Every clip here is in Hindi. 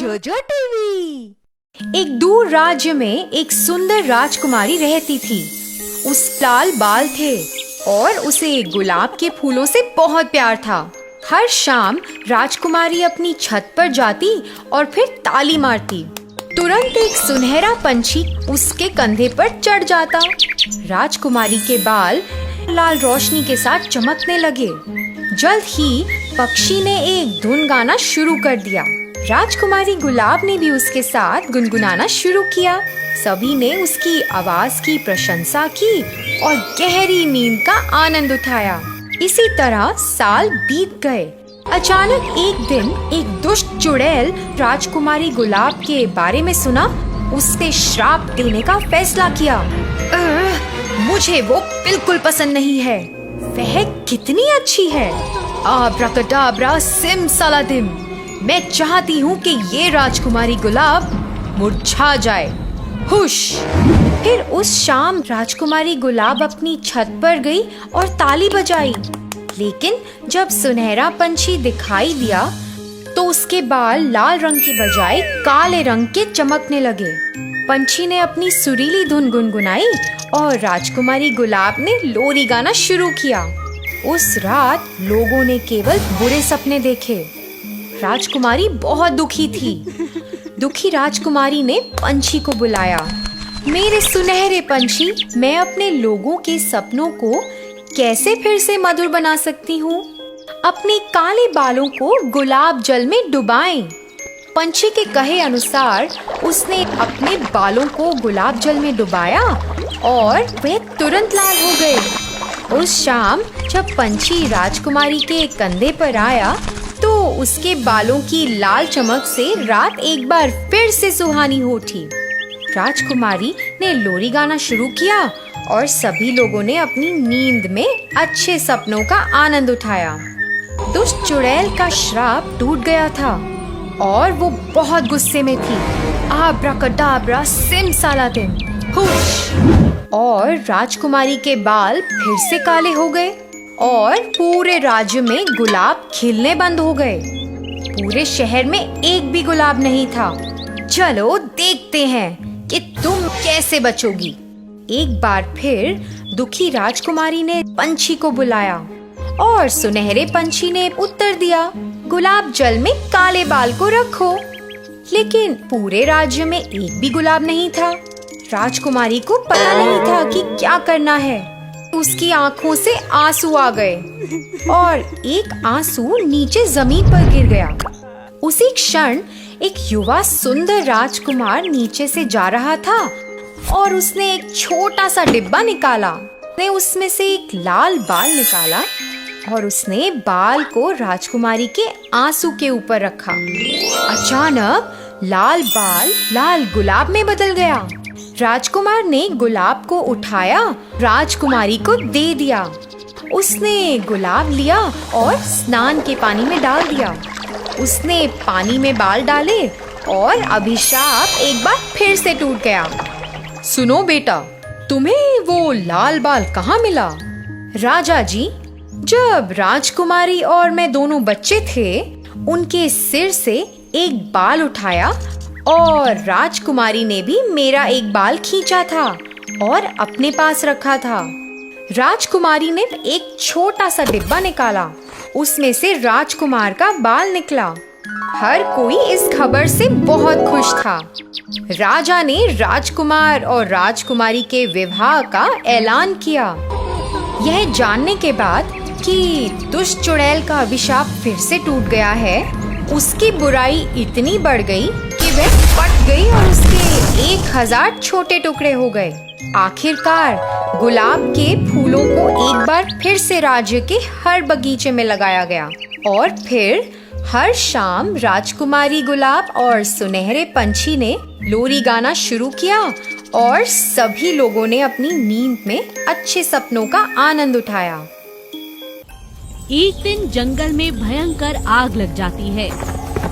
जोजो टीवी। एक दूर राज्य में एक सुंदर राजकुमारी रहती थी। उस लाल बाल थे और उसे गुलाब के फूलों से बहुत प्यार था। हर शाम राजकुमारी अपनी छत पर जाती और फिर ताली मारती। तुरंत एक सुनहरा पंछी उसके कंधे पर चढ़ जाता। राजकुमारी के बाल लाल रोशनी के साथ चमकने लगे। जल्द ही पक्षी ने एक धुन गाना शुरू कर दिया। राजकुमारी गुलाब ने भी उसके साथ गुनगुनाना शुरू किया। सभी ने उसकी आवाज की प्रशंसा की और गहरी नींद का आनंद उठाया। इसी तरह साल बीत गए। अचानक एक दिन एक दुष्ट चुड़ैल राजकुमारी गुलाब के बारे में सुना। उससे श्राप देने का फैसला किया। मुझे वो बिल्कुल पसंद नहीं है। वह कितनी अच्छी है। आब्राकडाब्रा सिमसालादिम। मैं चाहती हूँ कि ये राजकुमारी गुलाब मुरझा जाए। हुश। फिर उस शाम राजकुमारी गुलाब अपनी छत पर गई और ताली बजाई। लेकिन जब सुनहरा पंछी दिखाई दिया तो उसके बाल लाल रंग की बजाय काले रंग के चमकने लगे। पंछी ने अपनी सुरीली धुन गुनगुनाई और राजकुमारी गुलाब ने लोरी गाना शुरू किया। उस रात लोगों ने केवल बुरे सपने देखे। राजकुमारी बहुत दुखी थी। दुखी राजकुमारी ने पंछी को बुलाया। मेरे सुनहरे पंछी, मैं अपने लोगों के सपनों को कैसे फिर से मधुर बना सकती हूँ? अपने काले बालों को गुलाब जल में डुबाएं। पंछी के कहे अनुसार उसने अपने बालों को गुलाब जल में डुबाया और वे तुरंत लाल हो गए। उस शाम जब पंछी राजकुमारी के कंधे पर आया तो उसके बालों की लाल चमक से रात एक बार फिर से सुहानी हो उठी। राजकुमारी ने लोरी गाना शुरू किया और सभी लोगों ने अपनी नींद में अच्छे सपनों का आनंद उठाया। दुष्ट चुड़ैल का श्राप टूट गया था और वो बहुत गुस्से में थी। आब्राकडाब्रा सिमसालादिम। हुश। और राजकुमारी के बाल फिर से काले हो गए और पूरे राज्य में गुलाब खिलने बंद हो गए। पूरे शहर में एक भी गुलाब नहीं था। चलो देखते हैं कि तुम कैसे बचोगी। एक बार फिर दुखी राजकुमारी ने पंछी को बुलाया और सुनहरे पंछी ने उत्तर दिया, गुलाब जल में काले बाल को रखो। लेकिन पूरे राज्य में एक भी गुलाब नहीं था। राजकुमारी को पता नहीं था कि क्या करना है। उसकी आंखों से आंसू आ गए और एक आंसू नीचे जमीन पर गिर गया। उसी क्षण एक युवा सुंदर राजकुमार नीचे से जा रहा था और उसने एक छोटा सा डिब्बा निकाला। उसने उसमें से एक लाल बाल निकाला और उसने बाल को राजकुमारी के आंसू के ऊपर रखा। अचानक लाल बाल लाल गुलाब में बदल गया। राजकुमार ने गुलाब को उठाया, राजकुमारी को दे दिया। उसने गुलाब लिया और स्नान के पानी में डाल दिया। उसने पानी में बाल डाले और अभिशाप एक बार फिर से टूट गया। सुनो बेटा, तुम्हें वो लाल बाल कहाँ मिला? राजा जी, जब राजकुमारी और मैं दोनों बच्चे थे, उनके सिर से एक बाल उठाया और राजकुमारी ने भी मेरा एक बाल खींचा था और अपने पास रखा था। राजकुमारी ने एक छोटा सा डिब्बा निकाला, उसमें से राजकुमार का बाल निकला। हर कोई इस खबर से बहुत खुश था। राजा ने राजकुमार और राजकुमारी के विवाह का ऐलान किया। यह जानने के बाद कि दुष्ट चुड़ैल का अभिशाप फिर से टूट गया है, उसकी बुराई इतनी बढ़ गई कि वह फट गई और उसके 1000 छोटे टुकड़े हो गए। आखिरकार गुलाब के फूलों को एक बार फिर से राज्य के हर बगीचे में लगाया गया और फिर हर शाम राजकुमारी गुलाब और सुनहरे पंछी ने लोरी गाना शुरू किया और सभी लोगों ने अपनी नींद में अच्छे सपनों का आनंद उठाया। एक दिन जंगल में भयंकर आग लग जाती है।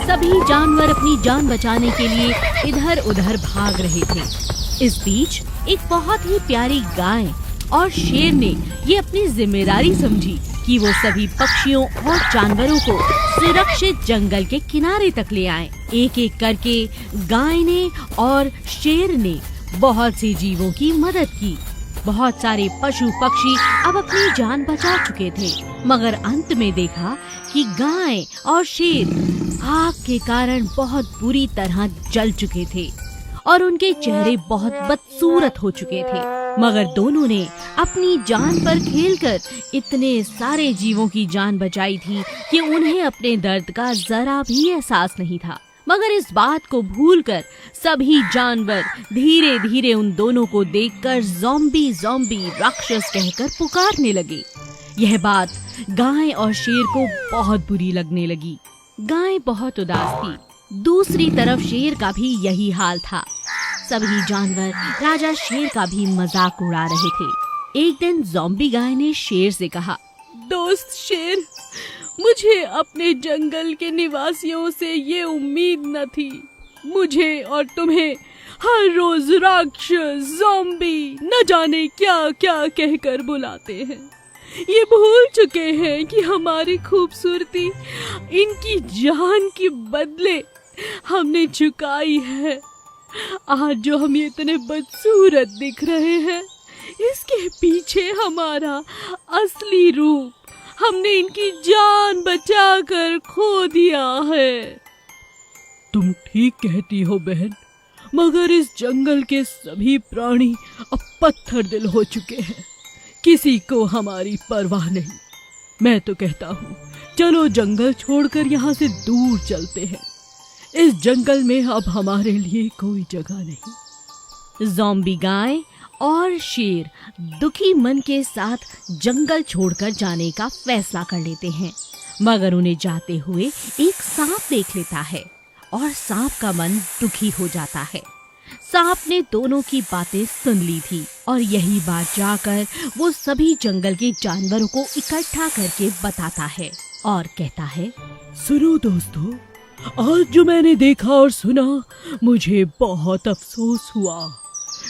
सभी जानवर अपनी जान बचाने के लिए इधर उधर भाग रहे थे। इस बीच एक बहुत ही प्यारी गाय और शेर ने ये अपनी जिम्मेदारी समझी कि वो सभी पक्षियों और जानवरों को सुरक्षित जंगल के किनारे तक ले आए। एक एक करके गाय ने और शेर ने बहुत से जीवों की मदद की। बहुत सारे पशु पक्षी अब अपनी जान बचा चुके थे, मगर अंत में देखा कि गाय और शेर आग के कारण बहुत बुरी तरह जल चुके थे और उनके चेहरे बहुत बदसूरत हो चुके थे। मगर दोनों ने अपनी जान पर खेलकर इतने सारे जीवों की जान बचाई थी कि उन्हें अपने दर्द का जरा भी एहसास नहीं था। मगर इस बात को भूलकर सभी जानवर धीरे धीरे उन दोनों को देखकर ज़ॉम्बी ज़ॉम्बी राक्षस कहकर पुकारने लगे। यह बात गाय और शेर को बहुत बुरी लगने लगी। गाय बहुत उदास थी। दूसरी तरफ शेर का भी यही हाल था। सभी जानवर राजा शेर का भी मजाक उड़ा रहे थे। एक दिन ज़ॉम्बी गाय ने शेर से कहा, दोस्त शेर, मुझे अपने जंगल के निवासियों से ये उम्मीद न थी। मुझे और तुम्हें हर रोज राक्षस, ज़ॉम्बी न जाने क्या क्या कहकर बुलाते हैं। ये भूल चुके हैं कि हमारी खूबसूरती इनकी जान के बदले हमने चुकाई है। आज जो हम इतने बदसूरत दिख रहे हैं, इसके पीछे हमारा असली रूप हमने इनकी जान बचाकर खो दिया है। तुम ठीक कहती हो बहन, मगर इस जंगल के सभी प्राणी अब पत्थर दिल हो चुके हैं। किसी को हमारी परवाह नहीं। मैं तो कहता हूँ, चलो जंगल छोड़कर यहाँ से दूर चलते हैं। इस जंगल में अब हमारे लिए कोई जगह नहीं। ज़ॉम्बी गाय और शेर दुखी मन के साथ जंगल छोड़कर जाने का फैसला कर लेते हैं, मगर उन्हें जाते हुए एक सांप देख लेता है और सांप का मन दुखी हो जाता है। सांप ने दोनों की बातें सुन ली थी और यही बात जाकर वो सभी जंगल के जानवरों को इकट्ठा करके बताता है और कहता है, सुनो दोस्तों, आज जो मैंने देखा और सुना, मुझे बहुत अफसोस हुआ।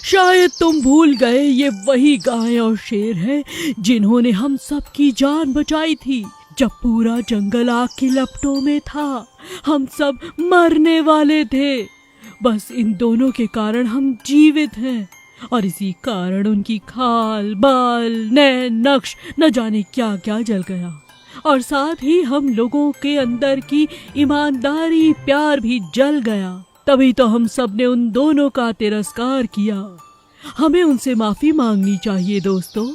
शायद तुम भूल गए, ये वही गाय और शेर हैं जिन्होंने हम सबकी जान बचाई थी। जब पूरा जंगल आग की लपटों में था, हम सब मरने वाले थे। बस इन दोनों के कारण हम जीवित हैं और इसी कारण उनकी खाल, बाल, नैन, नक्श न जाने क्या क्या जल गया। और साथ ही हम लोगों के अंदर की ईमानदारी, प्यार भी जल गया। तभी तो हम सब ने उन दोनों का तिरस्कार किया। हमें उनसे माफी मांगनी चाहिए दोस्तों।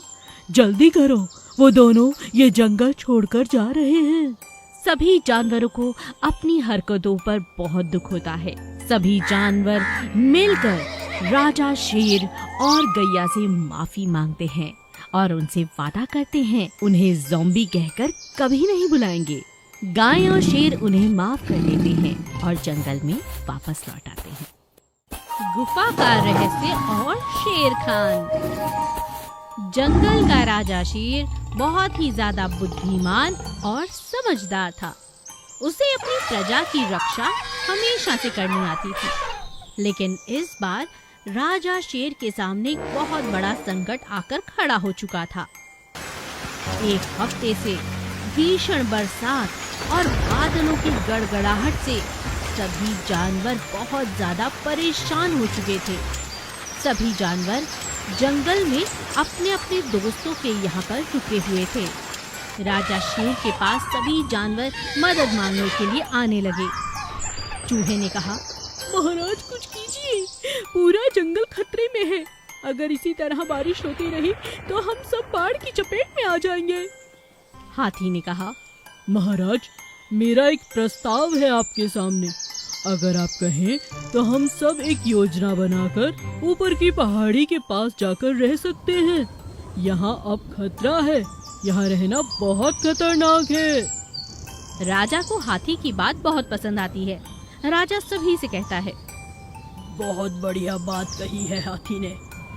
जल्दी करो, वो दोनों ये जंगल छोड़कर जा रहे हैं। सभी जानवरों को अपनी हरकतों पर बहुत दुख होता है। सभी जानवर मिलकर राजा शेर और गैया से माफी मांगते हैं और उनसे वादा करते हैं उन्हें ज़ॉम्बी कहकर कभी नहीं बुलाएंगे। गाय और शेर उन्हें माफ कर देते हैं और जंगल में वापस लौट आते हैं। गुफा का रहस्य और शेर खान। जंगल का राजा शेर बहुत ही ज्यादा बुद्धिमान और समझदार था। उसे अपनी प्रजा की रक्षा हमेशा से करनी आती थी, लेकिन इस बार राजा शेर के सामने एक बहुत बड़ा संकट आकर खड़ा हो चुका था। एक हफ्ते से भीषण बरसात और बादलों की गड़गड़ाहट से सभी जानवर बहुत ज्यादा परेशान हो चुके थे। सभी जानवर जंगल में अपने अपने दोस्तों के यहाँ पर रुके हुए थे। राजा शेर के पास सभी जानवर मदद मांगने के लिए आने लगे। चूहे ने कहा, महाराज कुछ कीजिए, पूरा जंगल खतरे में है। अगर इसी तरह बारिश होती रही तो हम सब बाढ़ की चपेट में आ जाएंगे। हाथी ने कहा, महाराज, मेरा एक प्रस्ताव है आपके सामने। अगर आप कहें तो हम सब एक योजना बनाकर ऊपर की पहाड़ी के पास जाकर रह सकते हैं। यहाँ अब खतरा है, यहाँ रहना बहुत खतरनाक है। राजा को हाथी की बात बहुत पसंद आती है। राजा सभी से कहता है, बहुत बढ़िया बात कही है हाथी ने।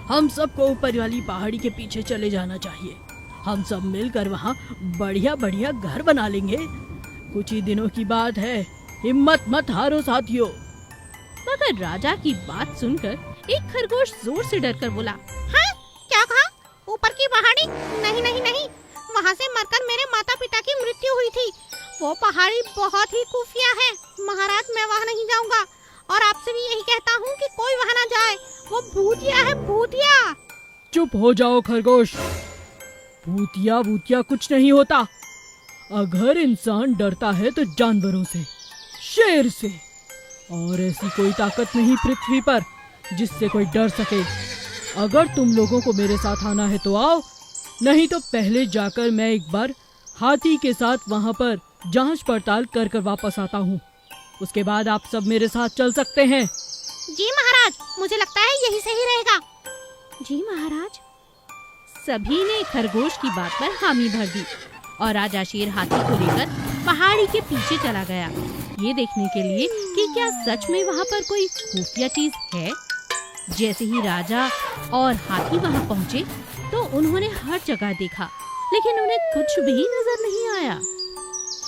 हम सबको ऊपर वाली पहाड़ी के पीछे चले जाना चाहिए। हम सब मिलकर वहाँ बढ़िया बढ़िया घर बना लेंगे। कुछ ही दिनों की बात है, हिम्मत मत हारो साथियों। मगर राजा की बात सुनकर एक खरगोश जोर से डरकर बोला, हाँ, क्या कहा? ऊपर की पहाड़ी? नहीं नहीं नहीं, वहाँ से मरकर मेरे माता पिता की मृत्यु हुई थी। वो पहाड़ी बहुत ही खुफिया है महाराज, मैं वहाँ नहीं जाऊँगा और आपसे भी यही कहता हूँ कि कोई वहाँ ना जाए। वो भूतिया है, भूतिया। चुप हो जाओ खरगोश, भूतिया भूतिया कुछ नहीं होता। अगर इंसान डरता है तो जानवरों से, शेर से, और ऐसी कोई ताकत नहीं पृथ्वी पर जिससे कोई डर सके। अगर तुम लोगों को मेरे साथ आना है तो आओ, नहीं तो पहले जाकर मैं एक बार हाथी के साथ वहाँ पर जांच पड़ताल कर कर वापस आता हूँ। उसके बाद आप सब मेरे साथ चल सकते हैं। जी महाराज, मुझे लगता है यही सही रहेगा। जी महाराज। सभी ने खरगोश की बात पर हामी भर दी और राजा शेर हाथी को लेकर पहाड़ी के पीछे चला गया, ये देखने के लिए कि क्या सच में वहाँ पर कोई खुफिया चीज है। जैसे ही राजा और हाथी वहाँ पहुँचे तो उन्होंने हर जगह देखा, लेकिन उन्हें कुछ भी नजर नहीं आया।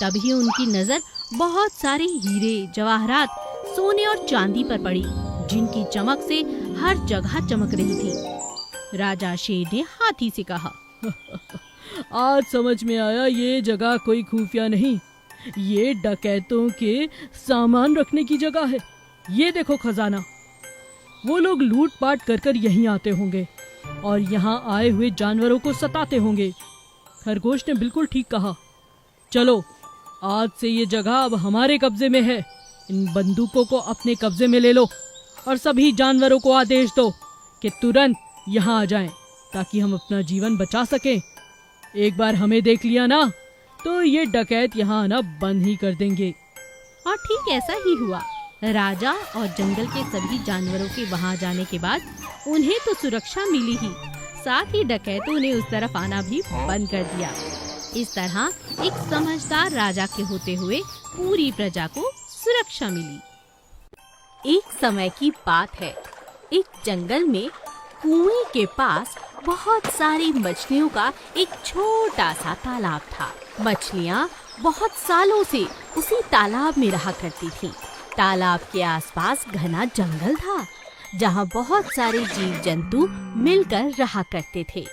तभी उनकी नजर बहुत सारे हीरे, जवाहरात, सोने और चांदी पर पड़ी, जिनकी चमक से हर जगह चमक रही थी। राजा शेर ने हाथी से कहा, आज समझ में आया ये जगह कोई खुफिया नहीं, ये डकैतों के सामान रखने की जगह है। ये देखो खजाना, वो लोग लूट पाट कर कर यहीं आते होंगे और यहाँ आए हुए जानवरों को सताते होंगे। खरगोश ने बिल्कुल ठीक कहा। चलो, आज से ये जगह अब हमारे कब्जे में है। इन बंदूकों को अपने कब्जे में ले लो और सभी जानवरों को आदेश दो कि तुरंत यहाँ आ जाएं, ताकि हम अपना जीवन बचा सकें। एक बार हमें देख लिया ना तो ये डकैत यहाँ आना बंद ही कर देंगे। और ठीक ऐसा ही हुआ। राजा और जंगल के सभी जानवरों के वहाँ जाने के बाद उन्हें तो सुरक्षा मिली ही, साथ ही डकैतों ने उस तरफ आना भी बंद कर दिया। इस तरह एक समझदार राजा के होते हुए पूरी प्रजा को सुरक्षा मिली। एक समय की बात है, एक जंगल में कुएं के पास बहुत सारी मछलियों का एक छोटा सा तालाब था। मछलियाँ बहुत सालों से उसी तालाब में रहा करती थीं। तालाब के आसपास घना जंगल था, जहाँ बहुत सारे जीव जंतु मिलकर रहा करते थे।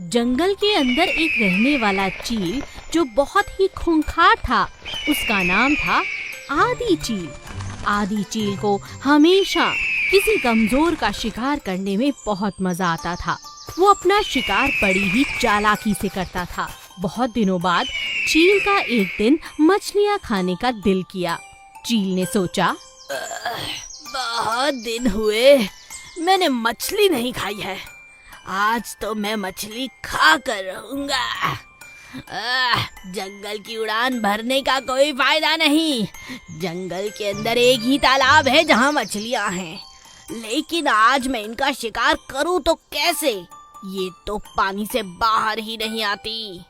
जंगल के अंदर एक रहने वाला चील जो बहुत ही खूंखार था, उसका नाम था आदि चील। आदि चील को हमेशा किसी कमजोर का शिकार करने में बहुत मजा आता था। वो अपना शिकार बड़ी ही चालाकी से करता था। बहुत दिनों बाद चील का एक दिन मछलियाँ खाने का दिल किया। चील ने सोचा, बहुत दिन हुए मैंने मछली नहीं खाई है, आज तो मैं मछली खा कर रहूंगा। जंगल की उड़ान भरने का कोई फायदा नहीं। जंगल के अंदर एक ही तालाब है जहाँ मछलियाँ हैं, लेकिन आज मैं इनका शिकार करूँ तो कैसे? ये तो पानी से बाहर ही नहीं आती।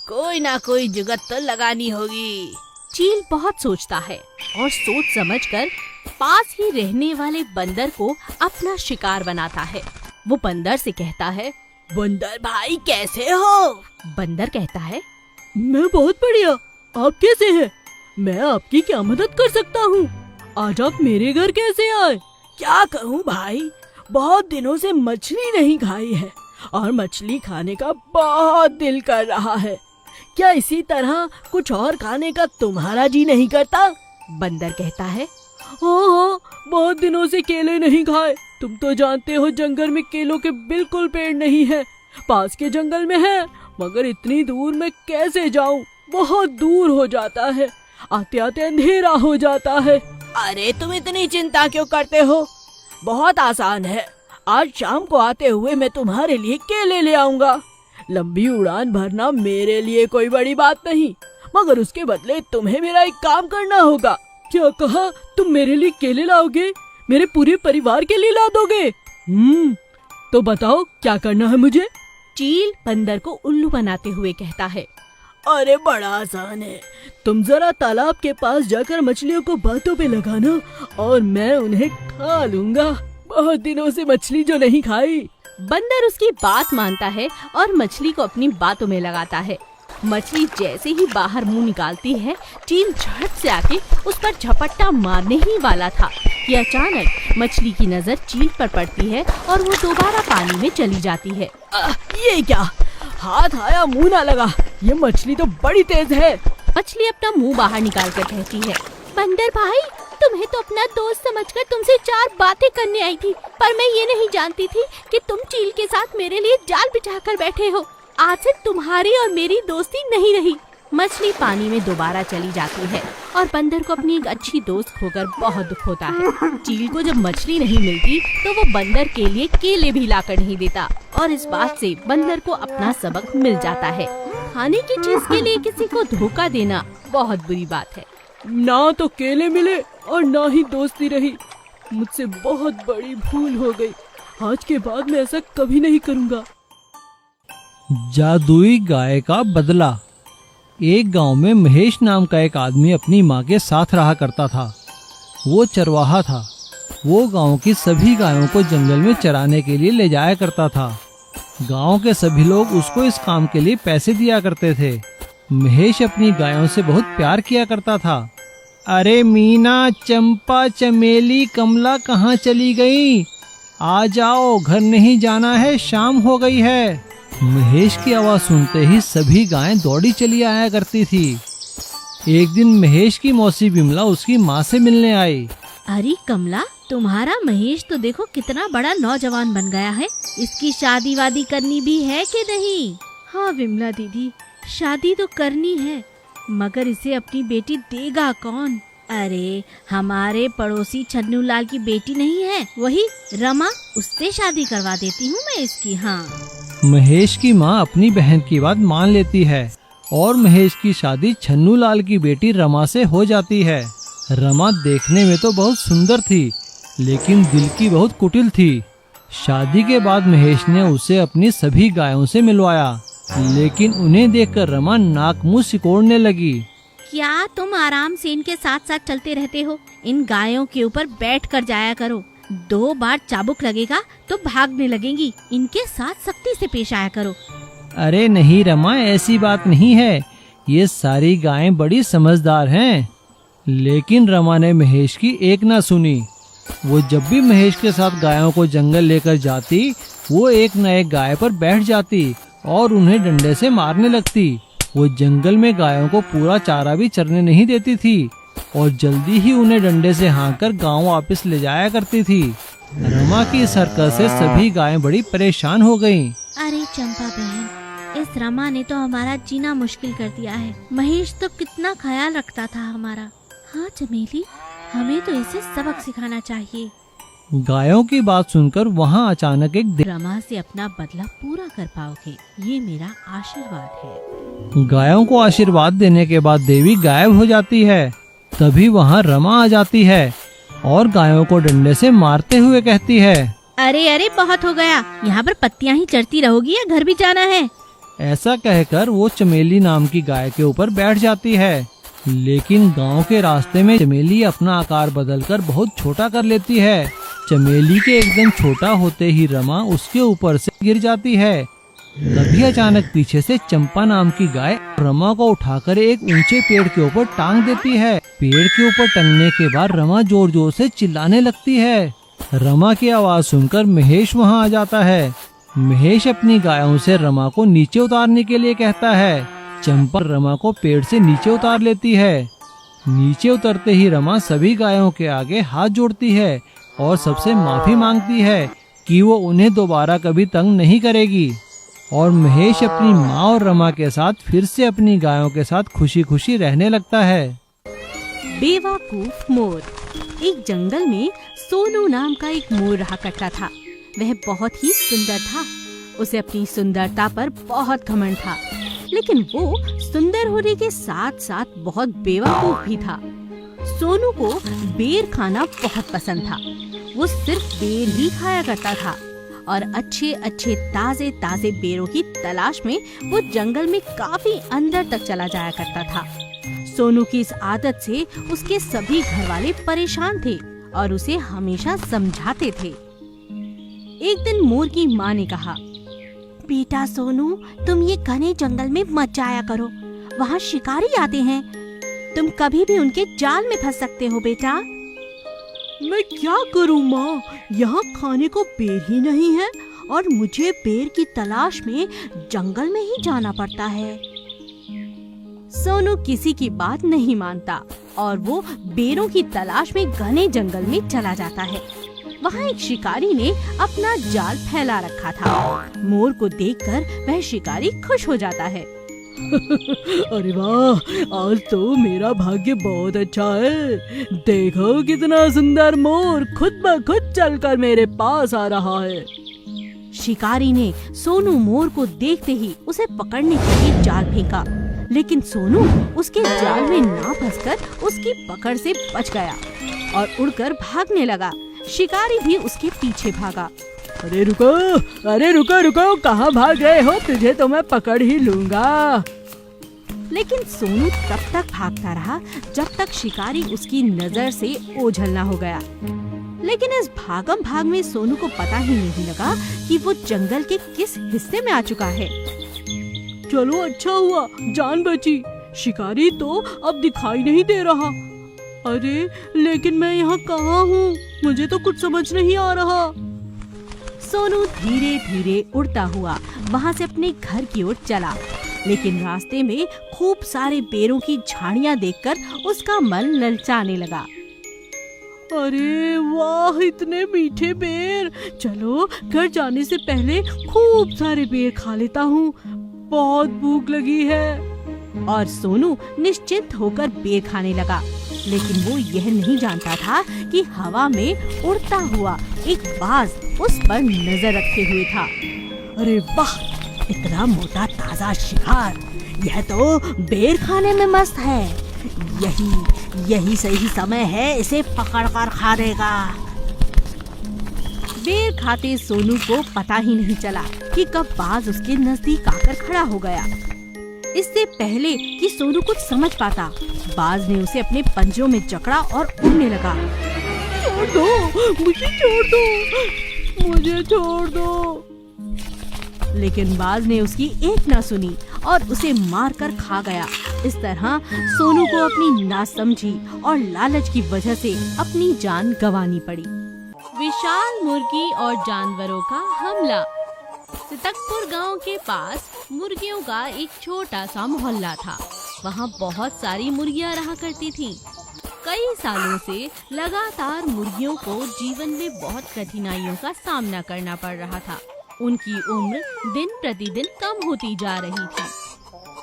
कोई ना कोई जुगाड़ तो लगानी होगी। चील बहुत सोचता है और सोच समझकर पास ही रहने वाले बंदर को अपना शिकार बनाता है। वो बंदर से कहता है, बंदर भाई कैसे हो? बंदर कहता है, मैं बहुत बढ़िया, आप कैसे हैं? मैं आपकी क्या मदद कर सकता हूँ? आज आप मेरे घर कैसे आए? क्या कहूँ भाई, बहुत दिनों से मछली नहीं खाई है और मछली खाने का बहुत दिल कर रहा है। क्या इसी तरह कुछ और खाने का तुम्हारा जी नहीं करता? बंदर कहता है, हाँ, बहुत दिनों से केले नहीं खाए। तुम तो जानते हो जंगल में केलों के बिल्कुल पेड़ नहीं है। पास के जंगल में है, मगर इतनी दूर मैं कैसे जाऊं? बहुत दूर हो जाता है, आते आते अंधेरा हो जाता है। अरे तुम इतनी चिंता क्यों करते हो? बहुत आसान है, आज शाम को आते हुए मैं तुम्हारे लिए केले ले आऊंगा। लंबी उड़ान भरना मेरे लिए कोई बड़ी बात नहीं, मगर उसके बदले तुम्हें मेरा एक काम करना होगा। क्या कहा? तुम मेरे लिए केले लाओगे? मेरे पूरे परिवार के लिए ला दोगे? तो बताओ क्या करना है मुझे? चील बंदर को उल्लू बनाते हुए कहता है, अरे बड़ा आसान है, तुम जरा तालाब के पास जाकर मछलियों को बातों पे लगाना और मैं उन्हें खा लूंगा। बहुत दिनों से मछली जो नहीं खाई। बंदर उसकी बात मानता है और मछली को अपनी बातों में लगाता है। मछली जैसे ही बाहर मुंह निकालती है, चील झट से आके उस पर झपट्टा मारने ही वाला था कि अचानक मछली की नजर चील पर पड़ती है और वो दोबारा पानी में चली जाती है। ये क्या? हाथ आया मुंह ना लगा, ये मछली तो बड़ी तेज है। मछली अपना मुंह बाहर निकाल कर कहती है, बंदर भाई, तुम्हें तो अपना दोस्त समझकर तुमसे 4 बातें करने आई थी, पर मैं ये नहीं जानती थी कि तुम चील के साथ मेरे लिए जाल बिछा कर बैठे हो। आज से तुम्हारी और मेरी दोस्ती नहीं रही। मछली पानी में दोबारा चली जाती है और बंदर को अपनी एक अच्छी दोस्त खोकर बहुत दुख होता है। चील को जब मछली नहीं मिलती तो वो बंदर के लिए केले भी लाकर नहीं देता और इस बात से बंदर को अपना सबक मिल जाता है। खाने की चीज के लिए किसी को धोखा देना बहुत बुरी बात है। ना तो केले मिले और ना ही दोस्ती रही। मुझसे बहुत बड़ी भूल हो गई। आज के बाद मैं ऐसा कभी नहीं करूँगा। जादुई गाय का बदला। एक गांव में महेश नाम का एक आदमी अपनी माँ के साथ रहा करता था। वो चरवाहा था। वो गांव की सभी गायों को जंगल में चराने के लिए ले जाया करता था। गांव के सभी लोग उसको इस काम के लिए पैसे दिया करते थे। महेश अपनी गायों से बहुत प्यार किया करता था। अरे मीना, चंपा, चमेली, कमला कहाँ चली गई? आ जाओ, घर नहीं जाना है, शाम हो गई है। महेश की आवाज सुनते ही सभी गायें दौड़ी चली आया करती थी। एक दिन महेश की मौसी बिमला उसकी माँ से मिलने आई। अरे कमला, तुम्हारा महेश तो देखो कितना बड़ा नौजवान बन गया है। इसकी शादी वादी करनी भी है कि नहीं? हाँ विमला दीदी, शादी तो करनी है, मगर इसे अपनी बेटी देगा कौन? अरे हमारे पड़ोसी छन्नू लाल की बेटी नहीं है, वही रमा, उससे शादी करवा देती हूँ मैं इसकी। हाँ। महेश की माँ अपनी बहन की बात मान लेती है और महेश की शादी छन्नू लाल की बेटी रमा से हो जाती है। रमा देखने में तो बहुत सुंदर थी, लेकिन दिल की बहुत कुटिल थी। शादी के बाद महेश ने उसे अपनी सभी गायों से मिलवाया, लेकिन उन्हें देखकर रमा नाक मुंह सिकोड़ने लगी। क्या तुम आराम से इनके साथ साथ चलते रहते हो? इन गायों के ऊपर बैठ कर जाया करो। 2 बार चाबुक लगेगा तो भागने लगेंगी। इनके साथ सख्ती से पेश आया करो। अरे नहीं रमा, ऐसी बात नहीं है। ये सारी गायें बड़ी समझदार हैं। लेकिन रमा ने महेश की एक ना सुनी। वो जब भी महेश के साथ गायों को जंगल लेकर जाती, वो एक न एक गाय पर बैठ जाती और उन्हें डंडे से मारने लगती। वो जंगल में गायों को पूरा चारा भी चरने नहीं देती थी और जल्दी ही उन्हें डंडे से हाँककर गांव वापस ले जाया करती थी। रमा की इस हरकत से सभी गायें बड़ी परेशान हो गईं। अरे चंपा बहन, इस रमा ने तो हमारा जीना मुश्किल कर दिया है। महेश तो कितना ख्याल रखता था हमारा। हाँ चमेली, हमें तो इसे सबक सिखाना चाहिए। गायों की बात सुनकर वहाँ अचानक एक रमा से अपना बदला पूरा कर पाओगे, ये मेरा आशीर्वाद है। गायों को आशीर्वाद देने के बाद देवी गायब हो जाती है। तभी वहाँ रमा आ जाती है और गायों को डंडे से मारते हुए कहती है, अरे अरे बहुत हो गया, यहाँ पर पत्तियाँ ही चढ़ती रहोगी या घर भी जाना है? ऐसा कहकर वो चमेली नाम की गाय के ऊपर बैठ जाती है। लेकिन गांव के रास्ते में चमेली अपना आकार बदलकर बहुत छोटा कर लेती है। चमेली के एकदम छोटा होते ही रमा उसके ऊपर से गिर जाती है। तभी अचानक पीछे से चंपा नाम की गाय रमा को उठाकर एक ऊंचे पेड़ के ऊपर टांग देती है। पेड़ के ऊपर टंगने के बाद रमा जोर जोर से चिल्लाने लगती है। रमा की आवाज सुनकर महेश वहाँ आ जाता है। महेश अपनी गायों से रमा को नीचे उतारने के लिए कहता है। चंपा रमा को पेड़ से नीचे उतार लेती है। नीचे उतरते ही रमा सभी गायों के आगे हाथ जोड़ती है और सबसे माफी मांगती है कि वो उन्हें दोबारा कभी तंग नहीं करेगी। और महेश अपनी माँ और रमा के साथ फिर से अपनी गायों के साथ खुशी खुशी रहने लगता है। बेवकूफ मोर। एक जंगल में सोनू नाम का एक मोर रहा करता था। वह बहुत ही सुंदर था। उसे अपनी सुंदरता पर बहुत घमंड था, लेकिन वो सुंदर होने के साथ साथ बहुत बेवकूफ भी था। सोनू को बेर खाना बहुत पसंद था। वो सिर्फ बेर ही खाया करता था और अच्छे अच्छे ताजे ताजे बेरों की तलाश में वो जंगल में काफी अंदर तक चला जाया करता था। सोनू की इस आदत से उसके सभी घरवाले परेशान थे और उसे हमेशा समझाते थे। एक दिन मोर की माँ ने कहा, बेटा सोनू, तुम ये घने जंगल में मत जाया करो, वहाँ शिकारी आते हैं, तुम कभी भी उनके जाल में फंस सकते हो बेटा। मैं क्या करूँ माँ, यहाँ खाने को बेर ही नहीं है और मुझे बेर की तलाश में जंगल में ही जाना पड़ता है। सोनू किसी की बात नहीं मानता और वो बेरों की तलाश में घने जंगल में चला जाता है। वहाँ एक शिकारी ने अपना जाल फैला रखा था। मोर को देखकर वह शिकारी खुश हो जाता है। अरे वाह, आज तो मेरा भाग्य बहुत अच्छा है। देखो कितना सुंदर मोर खुद ब खुद चलकर मेरे पास आ रहा है। शिकारी ने सोनू मोर को देखते ही उसे पकड़ने के लिए जाल फेंका, लेकिन सोनू उसके जाल में ना फंसकर उसकी पकड़ से बच गया और उड़कर भागने लगा। शिकारी भी उसके पीछे भागा। अरे रुको रुको, कहाँ भाग रहे हो? तुझे तो मैं पकड़ ही लूंगा। लेकिन सोनू तब तक भागता रहा जब तक शिकारी उसकी नजर से ओझल ना हो गया। लेकिन इस भागम भाग में सोनू को पता ही नहीं लगा कि वो जंगल के किस हिस्से में आ चुका है। चलो अच्छा हुआ, जान बची। शिकारी तो अब दिखाई नहीं दे रहा। अरे लेकिन मैं यहाँ कहाँ हूँ? मुझे तो कुछ समझ नहीं आ रहा। सोनू धीरे धीरे उड़ता हुआ वहाँ से अपने घर की ओर चला, लेकिन रास्ते में खूब सारे बेरों की झाड़ियाँ देखकर उसका मन ललचाने लगा। अरे वाह, इतने मीठे बेर। चलो घर जाने से पहले खूब सारे बेर खा लेता हूँ, बहुत भूख लगी है। और सोनू निश्चिंत होकर बेर खाने लगा, लेकिन वो यह नहीं जानता था कि हवा में उड़ता हुआ एक बाज उस पर नजर रखे हुए था। अरे वाह, इतना मोटा ताजा शिकार, यह तो बेर खाने में मस्त है। यही सही समय है इसे पकड़कर खाने का। बेर खाते सोनू को पता ही नहीं चला कि कब बाज उसके नजदीक आकर खड़ा हो गया। इससे पहले कि सोनू कुछ समझ पाता, बाज ने उसे अपने पंजों में जकड़ा और उड़ने लगा। छोड़ दो, मुझे छोड़ दो, मुझे छोड़ दो। लेकिन बाज ने उसकी एक ना सुनी और उसे मारकर खा गया। इस तरह सोनू को अपनी नासमझी और लालच की वजह से अपनी जान गंवानी पड़ी। विशाल मुर्गी और जानवरों का हमला। सितकपुर गांव के पास मुर्गियों का एक छोटा सा मोहल्ला था। वहाँ बहुत सारी मुर्गियाँ रहा करती थीं। कई सालों से लगातार मुर्गियों को जीवन में बहुत कठिनाइयों का सामना करना पड़ रहा था। उनकी उम्र दिन प्रतिदिन कम होती जा रही थी,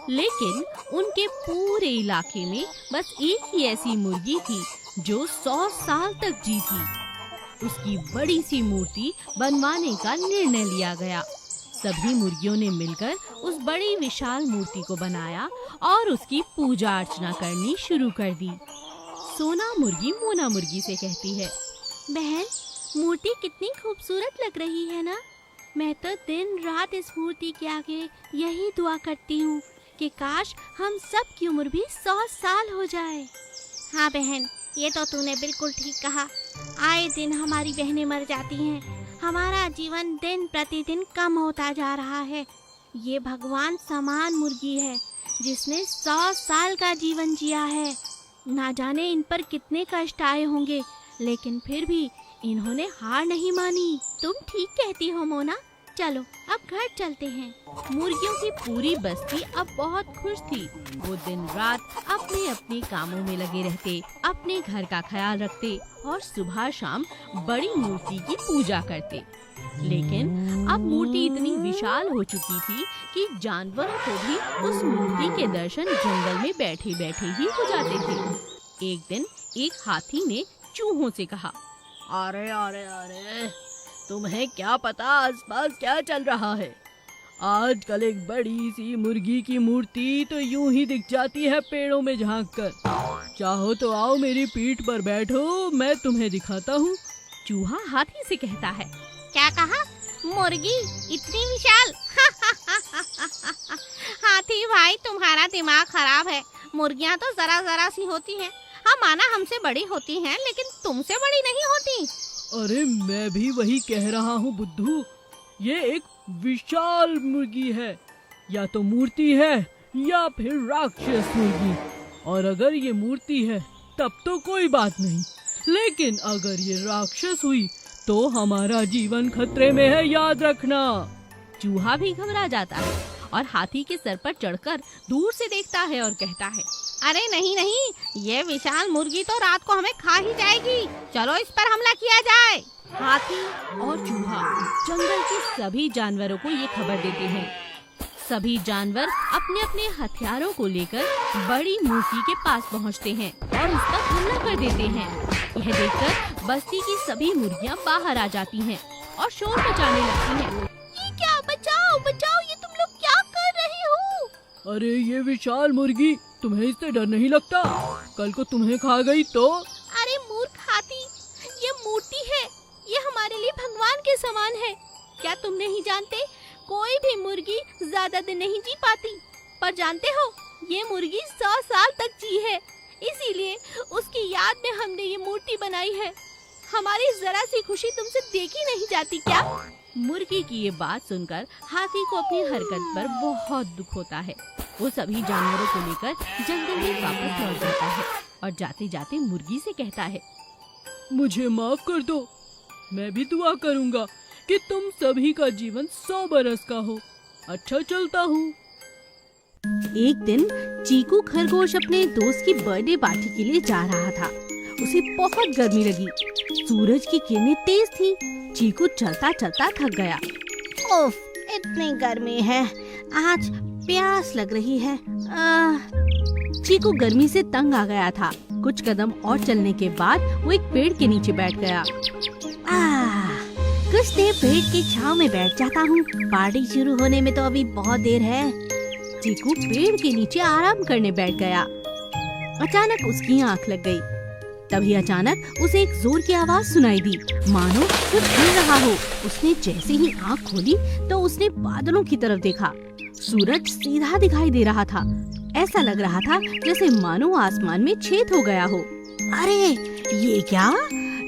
लेकिन उनके पूरे इलाके में बस एक ही ऐसी मुर्गी थी जो 100 साल तक जी थी। उसकी बड़ी सी मूर्ति बनवाने का निर्णय लिया गया। सभी मुर्गियों ने मिलकर उस बड़ी विशाल मूर्ति को बनाया और उसकी पूजा अर्चना करनी शुरू कर दी। सोना मुर्गी मोना मुर्गी से कहती है, बहन, मूर्ति कितनी खूबसूरत लग रही है ना। मैं तो दिन रात इस मूर्ति के आगे यही दुआ करती हूँ कि काश हम सब की उम्र भी 100 साल हो जाए। हाँ बहन, ये तो तूने बिल्कुल ठीक कहा। आए दिन हमारी बहनें मर जाती हैं। हमारा जीवन दिन प्रतिदिन कम होता जा रहा है। ये भगवान समान मुर्गी है जिसने 100 साल का जीवन जिया है। ना जाने इन पर कितने कष्ट आए होंगे, लेकिन फिर भी इन्होंने हार नहीं मानी। तुम ठीक कहती हो मोना। चलो अब घर चलते हैं। मुर्गियों की पूरी बस्ती अब बहुत खुश थी। वो दिन रात अपने अपने कामों में लगे रहते, अपने घर का ख्याल रखते और सुबह शाम बड़ी मूर्ति की पूजा करते। लेकिन अब मूर्ति इतनी विशाल हो चुकी थी कि जानवरों को भी उस मूर्ति के दर्शन जंगल में बैठे बैठे ही हो जाते थे। एक दिन एक हाथी ने चूहों से कहा, अरे अरे अरे, तुम्हें क्या पता आसपास क्या चल रहा है? आजकल एक बड़ी सी मुर्गी की मूर्ति तो यूं ही दिख जाती है पेड़ों में झांककर। चाहो तो आओ मेरी पीठ पर बैठो, मैं तुम्हें दिखाता हूँ। चूहा हाथी से कहता है। क्या कहा? मुर्गी इतनी विशाल? हाथी भाई, तुम्हारा दिमाग खराब है। मुर्गियाँ तो जरा जरा सी होती हैं। हाँ माना हमसे बड़ी होती हैं, लेकिन तुमसे बड़ी नहीं होती। अरे मैं भी वही कह रहा हूँ बुद्धू, ये एक विशाल मुर्गी है। या तो मूर्ति है या फिर राक्षस मुर्गी। और अगर ये मूर्ति है तब तो कोई बात नहीं, लेकिन अगर ये राक्षस हुई तो हमारा जीवन खतरे में है, याद रखना। चूहा भी घबरा जाता है और हाथी के सर पर चढ़कर दूर से देखता है और कहता है, अरे नहीं नहीं, ये विशाल मुर्गी तो रात को हमें खा ही जाएगी। चलो इस पर हमला किया जाए। हाथी और चूहा जंगल के सभी जानवरों को ये खबर देते हैं। सभी जानवर अपने अपने हथियारों को लेकर बड़ी मुर्गी के पास पहुंचते हैं और उस पर हमला कर देते हैं। यह देखकर बस्ती की सभी मुर्गियां बाहर आ जाती हैं और शोर मचाने लगती हैं। ये क्या, बचाओ बचाओ, ये तुम लोग क्या कर रहे हो? अरे ये विशाल मुर्गी, तुम्हें इससे डर नहीं लगता? कल को तुम्हें खा गई तो? अरे मूर्ख हाथी, ये मूर्ति है, ये हमारे लिए भगवान के समान है। क्या तुम नहीं जानते, कोई भी मुर्गी ज्यादा दिन नहीं जी पाती, पर जानते हो ये मुर्गी 100 साल तक जी है, इसीलिए उसकी याद में हमने ये मूर्ति बनाई है। हमारी जरा सी खुशी तुमसे देखी नहीं जाती क्या? मुर्गी की ये बात सुनकर हाथी को अपनी हरकत पर बहुत दुख होता है। वो सभी जानवरों को लेकर जंगल में वापस लौट जाता है और जाते जाते मुर्गी से कहता है, मुझे माफ कर दो, मैं भी दुआ करूंगा कि तुम सभी का जीवन 100 बरस का हो। अच्छा चलता हूँ। एक दिन चीकू खरगोश अपने दोस्त की बर्थडे पार्टी के लिए जा रहा था। उसे बहुत गर्मी लगी, सूरज की किरणें तेज थी। चीकू चलता चलता थक गया। उफ, इतनी गर्मी है, आज प्यास लग रही है। चीकू गर्मी से तंग आ गया था। कुछ कदम और चलने के बाद वो एक पेड़ के नीचे बैठ गया। कुछ देर पेड़ की छांव में बैठ जाता हूँ, पार्टी शुरू होने में तो अभी बहुत देर है। चीकू पेड़ के नीचे आराम करने बैठ गया। अचानक उसकी आंख लग गई। तभी अचानक उसे एक जोर की आवाज सुनाई दी, मानो कुछ हिल रहा हो। उसने जैसे ही आंख खोली तो उसने बादलों की तरफ देखा। सूरज सीधा दिखाई दे रहा था। ऐसा लग रहा था जैसे मानो आसमान में छेद हो गया हो। अरे ये क्या,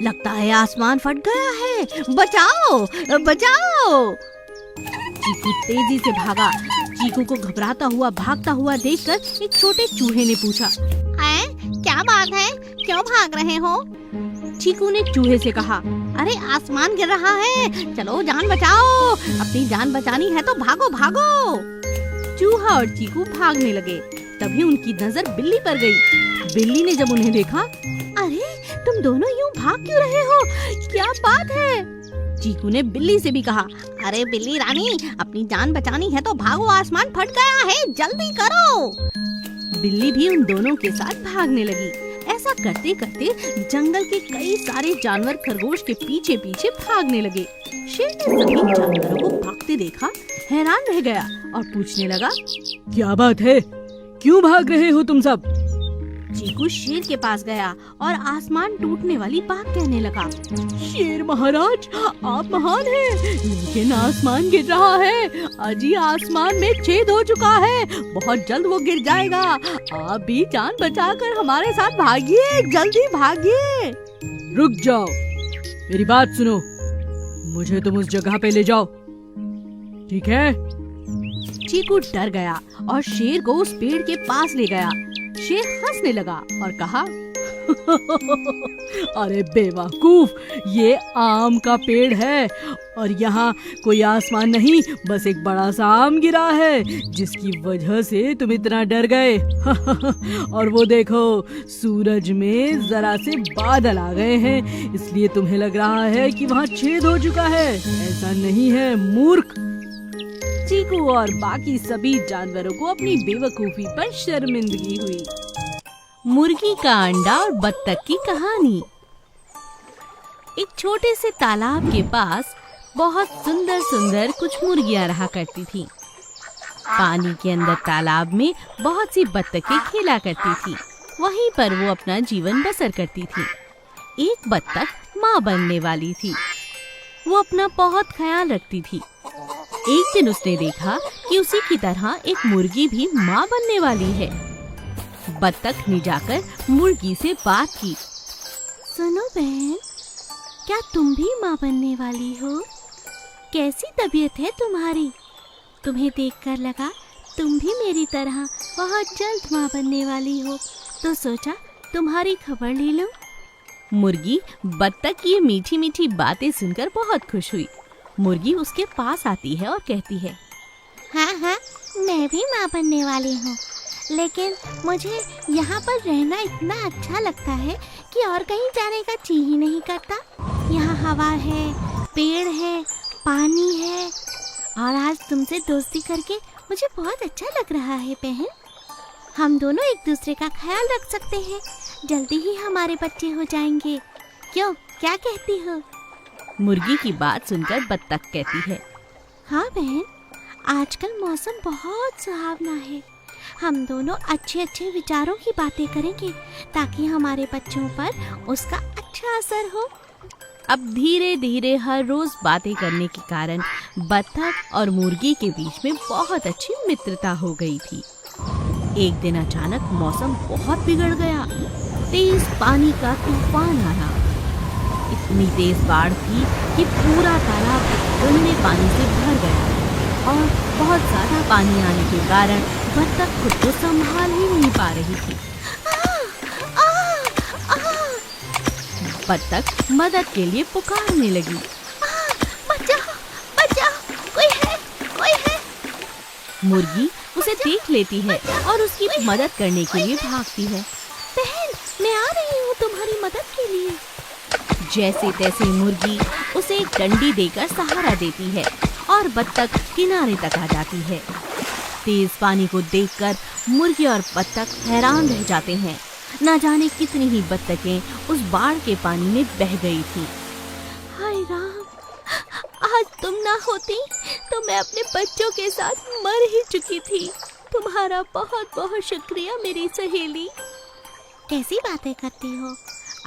लगता है आसमान फट गया है, बचाओ बचाओ। चीकू तेजी से भागा। चीकू को घबराता हुआ भागता हुआ देखकर एक छोटे चूहे ने पूछा, क्या बात है, क्यों भाग रहे हो? चीकू ने चूहे से कहा, अरे आसमान गिर रहा है, चलो जान बचाओ, अपनी जान बचानी है तो भागो भागो। चूहा और चीकू भागने लगे। तभी उनकी नजर बिल्ली पर गई। बिल्ली ने जब उन्हें देखा, अरे तुम दोनों यूं भाग क्यों रहे हो, क्या बात है? चीकू ने बिल्ली से भी कहा, अरे बिल्ली रानी, अपनी जान बचानी है तो भागो, आसमान फट गया है, जल्दी करो। बिल्ली भी उन दोनों के साथ भागने लगी। ऐसा करते करते जंगल के कई सारे जानवर खरगोश के पीछे पीछे भागने लगे। शेर ने सभी जानवरों को भागते देखा, हैरान रह गया और पूछने लगा, क्या बात है, क्यों भाग रहे हो तुम सब? चीकू शेर के पास गया और आसमान टूटने वाली बात कहने लगा। शेर महाराज, आप महान हैं, लेकिन आसमान गिर रहा है। अजी आसमान में छेद हो चुका है, बहुत जल्द वो गिर जाएगा। आप भी जान बचाकर हमारे साथ भागिए, जल्दी भागिए। रुक जाओ, मेरी बात सुनो, मुझे तुम उस जगह पे ले जाओ, ठीक है? चीकू डर गया और शेर को उस पेड़ के पास ले गया। शेर हंसने लगा और कहा, अरे बेवकूफ, ये आम का पेड़ है और यहाँ कोई आसमान नहीं, बस एक बड़ा सा आम गिरा है, जिसकी वजह से तुम इतना डर गए। और वो देखो, सूरज में जरा से बादल आ गए हैं, इसलिए तुम्हें लग रहा है कि वहाँ छेद हो चुका है। ऐसा नहीं है, मूर्ख। चीकू और बाकी सभी जानवरों को अपनी बेवकूफी पर शर्मिंदगी हुई। मुर्गी का अंडा और बत्तख की कहानी। एक छोटे से तालाब के पास बहुत सुंदर सुंदर कुछ मुर्गियां रहा करती थीं। पानी के अंदर तालाब में बहुत सी बत्तखें खेला करती थी। वहीं पर वो अपना जीवन बसर करती थी। एक बत्तख माँ बनने वाली थी। वो अपना बहुत ख्याल रखती थी। एक दिन उसने देखा कि उसी की तरह एक मुर्गी भी माँ बनने वाली है। बत्तख ने जाकर मुर्गी से बात की। सुनो बहन, क्या तुम भी माँ बनने वाली हो? कैसी तबीयत है तुम्हारी? तुम्हें देखकर लगा तुम भी मेरी तरह बहुत जल्द माँ बनने वाली हो, तो सोचा तुम्हारी खबर ले लूं। मुर्गी बत्तख की ये मीठी मीठी बातें सुनकर बहुत खुश हुई। मुर्गी उसके पास आती है और कहती है, हाँ हाँ, मैं भी माँ बनने वाली हूँ, लेकिन मुझे यहाँ पर रहना इतना अच्छा लगता है कि और कहीं जाने का जी ही नहीं करता। यहाँ हवा है, पेड़ है, पानी है, और आज तुमसे दोस्ती करके मुझे बहुत अच्छा लग रहा है बहन। हम दोनों एक दूसरे का ख्याल रख सकते हैं। जल्दी ही हमारे बच्चे हो जाएंगे। क्यों, क्या कहती हो? मुर्गी की बात सुनकर बत्तख कहती है, हाँ बहन, आजकल मौसम बहुत सुहावना है। हम दोनों अच्छे अच्छे विचारों की बातें करेंगे ताकि हमारे बच्चों पर उसका अच्छा असर हो। अब धीरे धीरे हर रोज बातें करने के कारण बत्तख और मुर्गी के बीच में बहुत अच्छी मित्रता हो गई थी। एक दिन अचानक मौसम बहुत बिगड़ गया। तेज पानी का तूफान आया। इतनी तेज बाढ़ थी कि पूरा तालाब गंदे पानी से भर गया और बहुत ज्यादा पानी आने के कारण बत्तख खुद को संभाल ही नहीं पा रही थी। बत्तख मदद के लिए पुकारने लगी, बचाओ, बचाओ, कोई है, कोई है। मुर्गी उसे देख लेती है और उसकी मदद करने के लिए भागती है। बहन, मैं आ रही हूँ तुम्हारी मदद के लिए। जैसे तैसे मुर्गी उसे एक डंडी देकर सहारा देती है और बत्तख किनारे तक आ जाती है। तेज पानी को देखकर मुर्गी और बत्तख हैरान रह जाते हैं। न जाने कितनी ही बत्तखें उस बाढ़ के पानी में बह गई थी। हाय राम, आज तुम ना होती तो मैं अपने बच्चों के साथ मर ही चुकी थी। तुम्हारा बहुत बहुत शुक्रिया मेरी सहेली। कैसी बातें करती हो?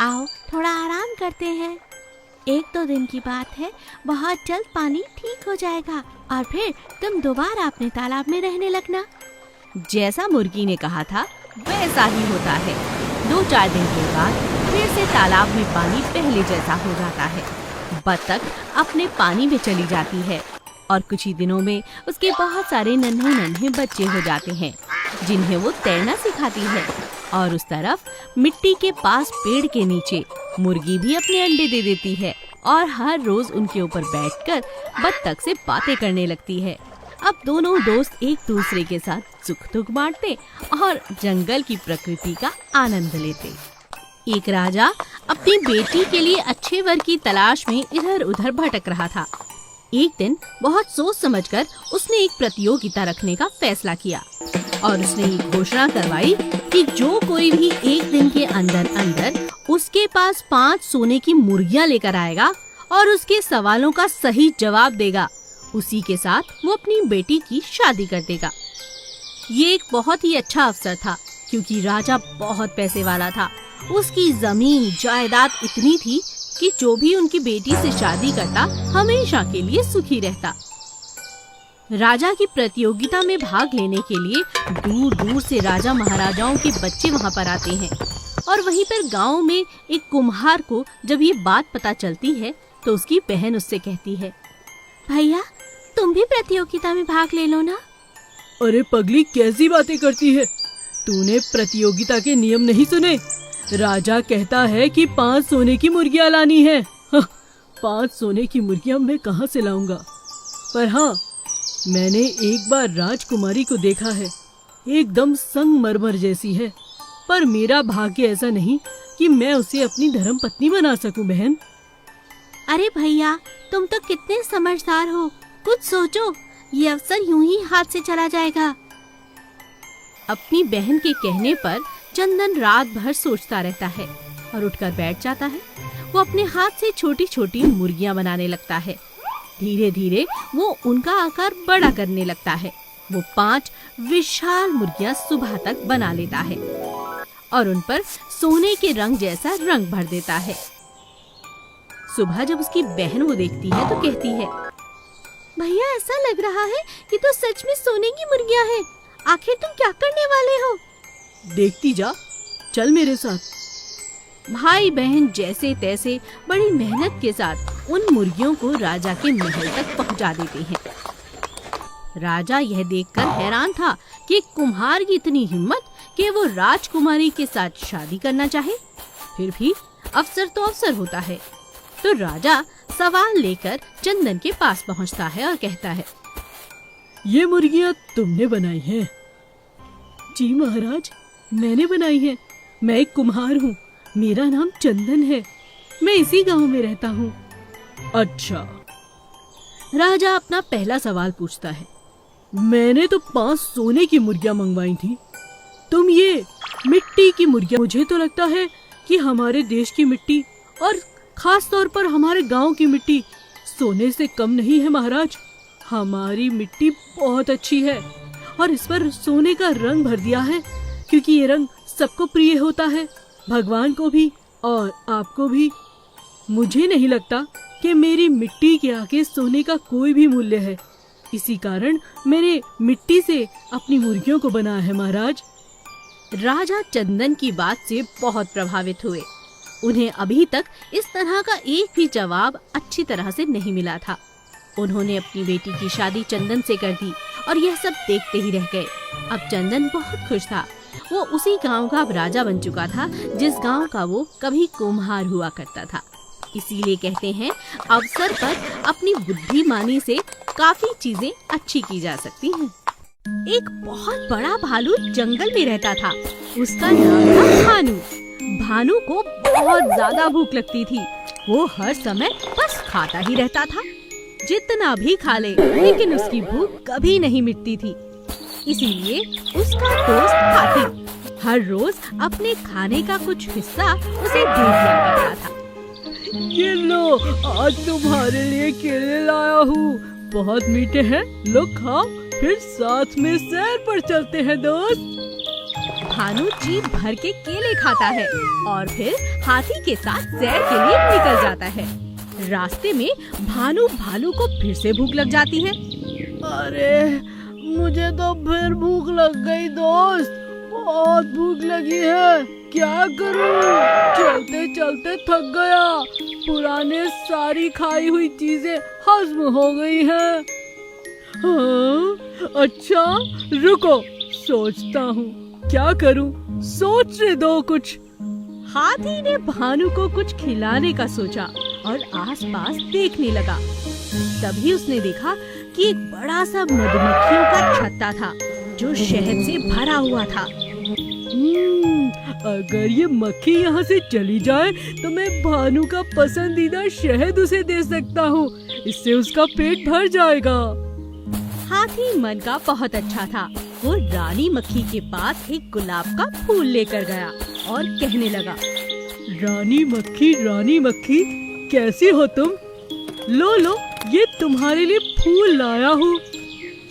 आओ थोड़ा आराम करते हैं। 1-2 दिन की बात है, बहुत जल्द पानी ठीक हो जाएगा और फिर तुम दोबारा अपने तालाब में रहने लगना। जैसा मुर्गी ने कहा था वैसा ही होता है। 2-4 दिन के बाद फिर से तालाब में पानी पहले जैसा हो जाता है। बत्तख अपने पानी में चली जाती है और कुछ ही दिनों में उसके बहुत सारे नन्हे नन्हे बच्चे हो जाते हैं जिन्हें वो तैरना सिखाती है। और उस तरफ मिट्टी के पास पेड़ के नीचे मुर्गी भी अपने अंडे दे देती है और हर रोज उनके ऊपर बैठकर बत्तख से बातें करने लगती है। अब दोनों दोस्त एक दूसरे के साथ सुख दुख बांटते और जंगल की प्रकृति का आनंद लेते। एक राजा अपनी बेटी के लिए अच्छे वर की तलाश में इधर उधर भटक रहा था। एक दिन बहुत सोच समझकर उसने एक प्रतियोगिता रखने का फैसला किया और उसने ये घोषणा करवाई कि जो कोई भी एक दिन के अंदर अंदर उसके पास 5 सोने की मुर्गियां लेकर आएगा और उसके सवालों का सही जवाब देगा, उसी के साथ वो अपनी बेटी की शादी कर देगा। ये एक बहुत ही अच्छा अवसर था क्योंकि राजा बहुत पैसे वाला था। उसकी जमीन जायदाद इतनी थी कि जो भी उनकी बेटी से शादी करता हमेशा के लिए सुखी रहता। राजा की प्रतियोगिता में भाग लेने के लिए दूर दूर से राजा महाराजाओं के बच्चे वहाँ पर आते हैं और वहीं पर गांव में एक कुम्हार को जब ये बात पता चलती है तो उसकी बहन उससे कहती है, भैया तुम भी प्रतियोगिता में भाग ले लो ना। अरे पगली, कैसी बातें करती है? तूने प्रतियोगिता के नियम नहीं सुने? राजा कहता है कि 5 सोने की मुर्गियां लानी है। 5 सोने की मुर्गियां मैं कहाँ से लाऊंगा? पर हाँ, मैंने एक बार राजकुमारी को देखा है, एकदम संगमरमर जैसी है। पर मेरा भाग्य ऐसा नहीं कि मैं उसे अपनी धर्मपत्नी बना सकूं बहन। अरे भैया, तुम तो कितने समझदार हो, कुछ सोचो, ये अवसर यूं ही हाथ से चला जाएगा। अपनी बहन के कहने पर चंदन रात भर सोचता रहता है और उठकर बैठ जाता है। वो अपने हाथ से छोटी छोटी मुर्गियां बनाने लगता है। धीरे धीरे वो उनका आकार बड़ा करने लगता है। वो 5 विशाल मुर्गियां सुबह तक बना लेता है और उन पर सोने के रंग जैसा रंग भर देता है। सुबह जब उसकी बहन वो देखती है तो कहती है, भैया ऐसा लग रहा है कि तो सच में सोने की मुर्गियां हैं। आखिर तुम क्या करने वाले हो? देखती जा, चल मेरे साथ। भाई बहन जैसे तैसे बड़ी मेहनत के साथ उन मुर्गियों को राजा के महल तक पहुंचा देते हैं। राजा यह देखकर हैरान था कि कुम्हार की इतनी हिम्मत कि वो राजकुमारी के साथ शादी करना चाहे। फिर भी अफसर तो अफसर होता है। तो राजा सवाल लेकर चंदन के पास पहुंचता है और कहता है, ये मुर्गियाँ तुमने बनाई हैं? जी महाराज, मैंने बनाई हैं। मैं एक कुम्हार हूँ, मेरा नाम चंदन है, मैं इसी गांव में रहता हूँ। अच्छा। राजा अपना पहला सवाल पूछता है। मैंने तो 5 सोने की मुर्गियाँ मंगवाई थी, तुम ये मिट्टी की मुर्गियाँ। मुझे तो लगता है कि हमारे देश की मिट्टी और खास तौर पर हमारे गांव की मिट्टी सोने से कम नहीं है महाराज। हमारी मिट्टी बहुत अच्छी है और इस पर सोने का रंग भर दिया है, क्योंकि ये रंग सबको प्रिय होता है, भगवान को भी और आपको भी। मुझे नहीं लगता कि मेरी मिट्टी के आगे सोने का कोई भी मूल्य है, इसी कारण मैंने मिट्टी से अपनी मुर्गियों को बनाया है महाराज। राजा चंदन की बात से बहुत प्रभावित हुए। उन्हें अभी तक इस तरह का एक भी जवाब अच्छी तरह से नहीं मिला था। उन्होंने अपनी बेटी की शादी चंदन से कर दी और यह सब देखते ही रह गए। अब चंदन बहुत खुश था। वो उसी गांव का अब राजा बन चुका था जिस गांव का वो कभी कुम्हार हुआ करता था। इसीलिए कहते हैं, अवसर पर अपनी बुद्धिमानी से काफी चीजें अच्छी की जा सकती हैं। एक बहुत बड़ा भालू जंगल में रहता था। उसका नाम था भानु। भानु को बहुत ज्यादा भूख लगती थी। वो हर समय बस खाता ही रहता था, जितना भी खा ले, लेकिन उसकी भूख कभी नहीं मिटती थी। इसीलिए उसका दोस्त हाथी हर रोज अपने खाने का कुछ हिस्सा उसे दे दिया करता था। ये लो, आज तुम्हारे लिए केले लाया हूँ, बहुत मीठे हैं, लो खाओ, फिर साथ में सैर पर चलते हैं दोस्त। भानु जी भर के केले खाता है और फिर हाथी के साथ सैर के लिए निकल जाता है। रास्ते में भानु भालू को फिर से भूख लग जाती है। अरे मुझे तो फिर भूख लग गई दोस्त, बहुत भूख लगी है, क्या करूं? चलते चलते थक गया, पुराने सारी खाई हुई चीजें हजम हो गई हैं। हाँ, अच्छा रुको, सोचता हूँ क्या करूं, सोचने दो कुछ। हाथी ने भानु को कुछ खिलाने का सोचा और आसपास देखने लगा। तभी उसने देखा कि एक बड़ा सा मधुमक्खियों का छत्ता था जो शहद से भरा हुआ था। अगर ये मक्खी यहाँ से चली जाए तो मैं भानु का पसंदीदा शहद उसे दे सकता हूँ, इससे उसका पेट भर जाएगा। हाथी मन का बहुत अच्छा था। वो रानी मक्खी के पास एक गुलाब का फूल लेकर गया और कहने लगा, रानी मक्खी कैसी हो तुम? लो लो, ये तुम्हारे लिए फूल लाया हूँ।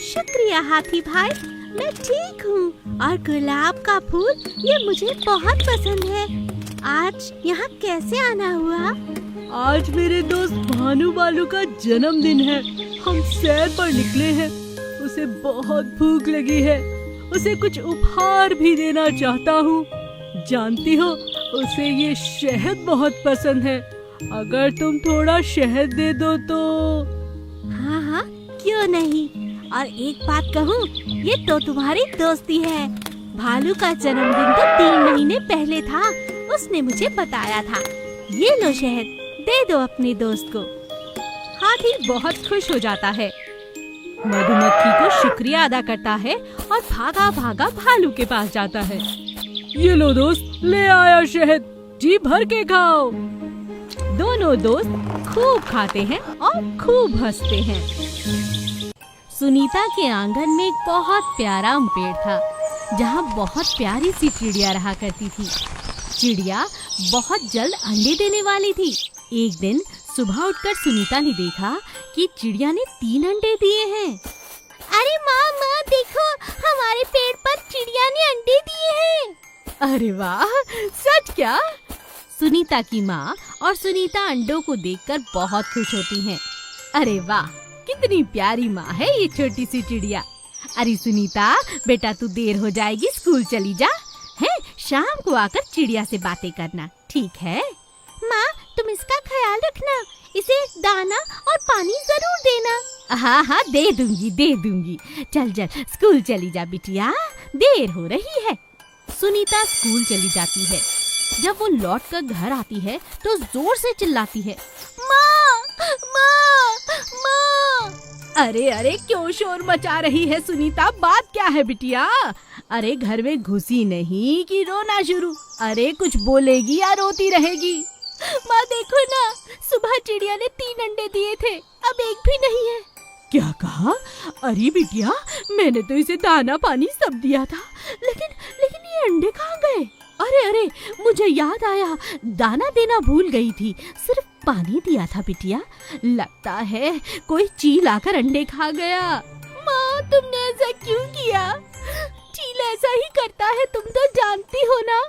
शुक्रिया हाथी भाई, मैं ठीक हूँ और गुलाब का फूल ये मुझे बहुत पसंद है। आज यहाँ कैसे आना हुआ? आज मेरे दोस्त भानु बालू का जन्मदिन है, हम सैर पर निकले हैं। उसे बहुत भूख लगी है, उसे कुछ उपहार भी देना चाहता हूँ। जानती हो, उसे ये शहद बहुत पसंद है, अगर तुम थोड़ा शहद दे दो तो। हाँ हाँ, क्यों नहीं। और एक बात कहूँ, ये तो तुम्हारी दोस्ती है। भालू का जन्मदिन तो 3 महीने पहले था, उसने मुझे बताया था। ये लो शहद, दे दो अपने दोस्त को। हाथी बहुत खुश हो जाता है, मधुमक्खी को शुक्रिया अदा करता है और भागा भागा भालू के पास जाता है। ये लो दोस्त, ले आया शहद, जी भर के खाओ। दोनों दोस्त खूब खाते हैं और खूब हंसते हैं। सुनीता के आंगन में एक बहुत प्यारा पेड़ था, जहाँ बहुत प्यारी सी चिड़िया रहा करती थी। चिड़िया बहुत जल्द अंडे देने वाली थी। एक दिन सुबह उठकर सुनीता ने देखा कि चिड़िया ने 3 अंडे दिए हैं। अरे माँ देखो, हमारे पेड़ पर चिड़िया ने अंडे दिए हैं। अरे वाह, सच क्या? सुनीता की माँ और सुनीता अंडों को देखकर बहुत खुश होती हैं। अरे वाह, कितनी प्यारी माँ है ये छोटी सी चिड़िया। अरे सुनीता बेटा, तू देर हो जाएगी, स्कूल चली जा। हैं, शाम को आकर चिड़िया से बातें करना, ठीक है? माँ तुम इसका ख्याल रखना, इसे दाना और पानी जरूर देना। हाँ हाँ, दे दूंगी। चल स्कूल चली जा बिटिया, देर हो रही है। सुनीता स्कूल चली जाती है। जब वो लौटकर घर आती है तो जोर से चिल्लाती है, माँ, माँ, माँ। अरे अरे क्यों शोर मचा रही है सुनीता, बात क्या है बिटिया? अरे घर में घुसी नहीं कि रोना शुरू? अरे कुछ बोलेगी या रोती रहेगी? माँ देखो ना, सुबह चिड़िया ने 3 अंडे दिए थे, अब एक भी नहीं है। क्या कहा? अरे बिटिया, मैंने तो इसे दाना पानी सब दिया था, लेकिन ये अंडे कहाँ गए? अरे अरे, मुझे याद आया, दाना देना भूल गई थी, सिर्फ पानी दिया था बिटिया। लगता है कोई चील आकर अंडे खा गया। माँ तुमने ऐसा क्यों किया? चील ऐसा ही करता है, तुम तो जानती हो ना।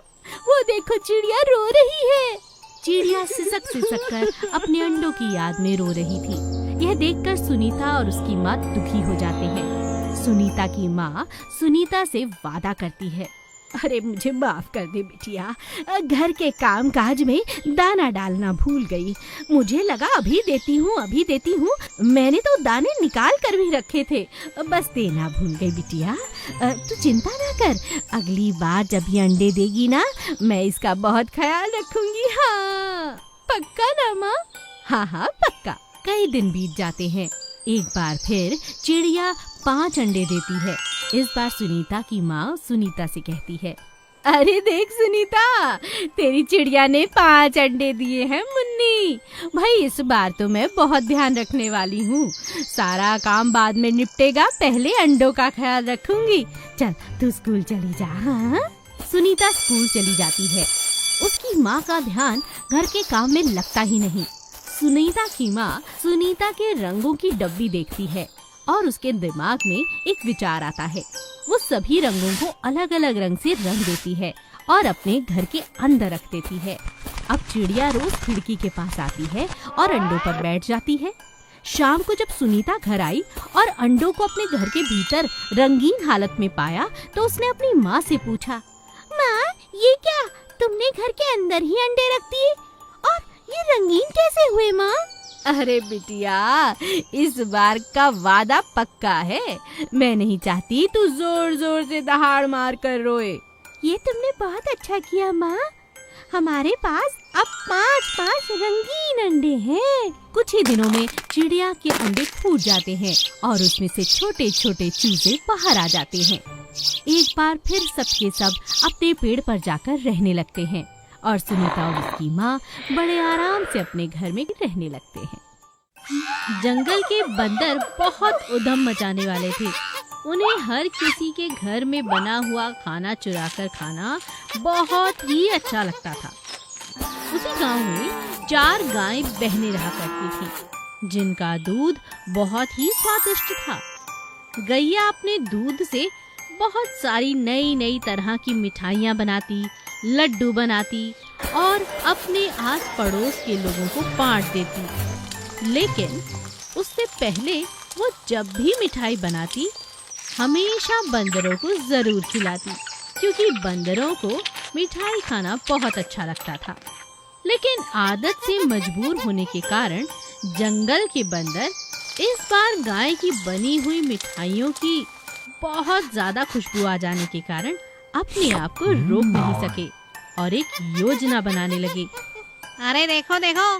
वो देखो चिड़िया रो रही है। चिड़िया सिसक सिसक कर अपने अंडों की याद में रो रही थी। यह देखकर सुनीता और उसकी माँ दुखी हो जाते हैं। सुनीता की माँ सुनीता से वादा करती है, अरे मुझे माफ कर दे बिटिया, घर के काम काज में दाना डालना भूल गई। मुझे लगा अभी देती हूँ, मैंने तो दाने निकाल कर भी रखे थे, बस देना भूल गई बिटिया। तू चिंता ना कर, अगली बार जब ये अंडे देगी ना, मैं इसका बहुत ख्याल रखूंगी। हाँ पक्का ना माँ? हाँ पक्का। कई दिन बीत जाते हैं। एक बार फिर चिड़िया 5 अंडे देती है। इस बार सुनीता की माँ सुनीता से कहती है, अरे देख सुनीता, तेरी चिड़िया ने 5 अंडे दिए हैं मुन्नी। भाई इस बार तो मैं बहुत ध्यान रखने वाली हूँ, सारा काम बाद में निपटेगा, पहले अंडों का ख्याल रखूंगी। चल तू स्कूल चली जा। हाँ? सुनीता स्कूल चली जाती है। उसकी माँ का ध्यान घर के काम में लगता ही नहीं। सुनीता की माँ सुनीता के रंगों की डब्बी देखती है और उसके दिमाग में एक विचार आता है। वो सभी रंगों को अलग अलग रंग से रंग देती है और अपने घर के अंदर रख देती है। अब चिड़िया रोज खिड़की के पास आती है और अंडों पर बैठ जाती है। शाम को जब सुनीता घर आई और अंडों को अपने घर के भीतर रंगीन हालत में पाया तो उसने अपनी माँ से पूछा, माँ ये क्या, तुमने घर के अंदर ही अंडे रख दिए और ये रंगीन कैसे हुए माँ? अरे बिटिया, इस बार का वादा पक्का है। मैं नहीं चाहती तू जोर जोर से दहाड़ मार कर रोए। ये तुमने बहुत अच्छा किया माँ, हमारे पास अब 5 रंगीन अंडे हैं। कुछ ही दिनों में चिड़िया के अंडे फूट जाते हैं और उसमें से छोटे छोटे चूजे बाहर आ जाते हैं। एक बार फिर सबके सब अपने पेड़ पर जाकर रहने लगते हैं और सुनीता और उसकी माँ बड़े आराम से अपने घर में रहने लगते हैं। जंगल के बंदर बहुत उधम मचाने वाले थे। उन्हें हर किसी के घर में बना हुआ खाना चुराकर खाना बहुत ही अच्छा लगता था। उसी गांव में 4 गायें बहने रहा करती थीं, जिनका दूध बहुत ही स्वादिष्ट था। गैया अपने दूध से बहुत सारी नई नई तरह की मिठाइयाँ बनाती, लड्डू बनाती और अपने आस पड़ोस के लोगों को बांट देती। लेकिन उससे पहले वो जब भी मिठाई बनाती हमेशा बंदरों को जरूर खिलाती, क्योंकि बंदरों को मिठाई खाना बहुत अच्छा लगता था। लेकिन आदत से मजबूर होने के कारण जंगल के बंदर इस बार गाय की बनी हुई मिठाइयों की बहुत ज्यादा खुशबू आ जाने के कारण अपने आप को रोक नहीं सके और एक योजना बनाने लगे। अरे देखो देखो,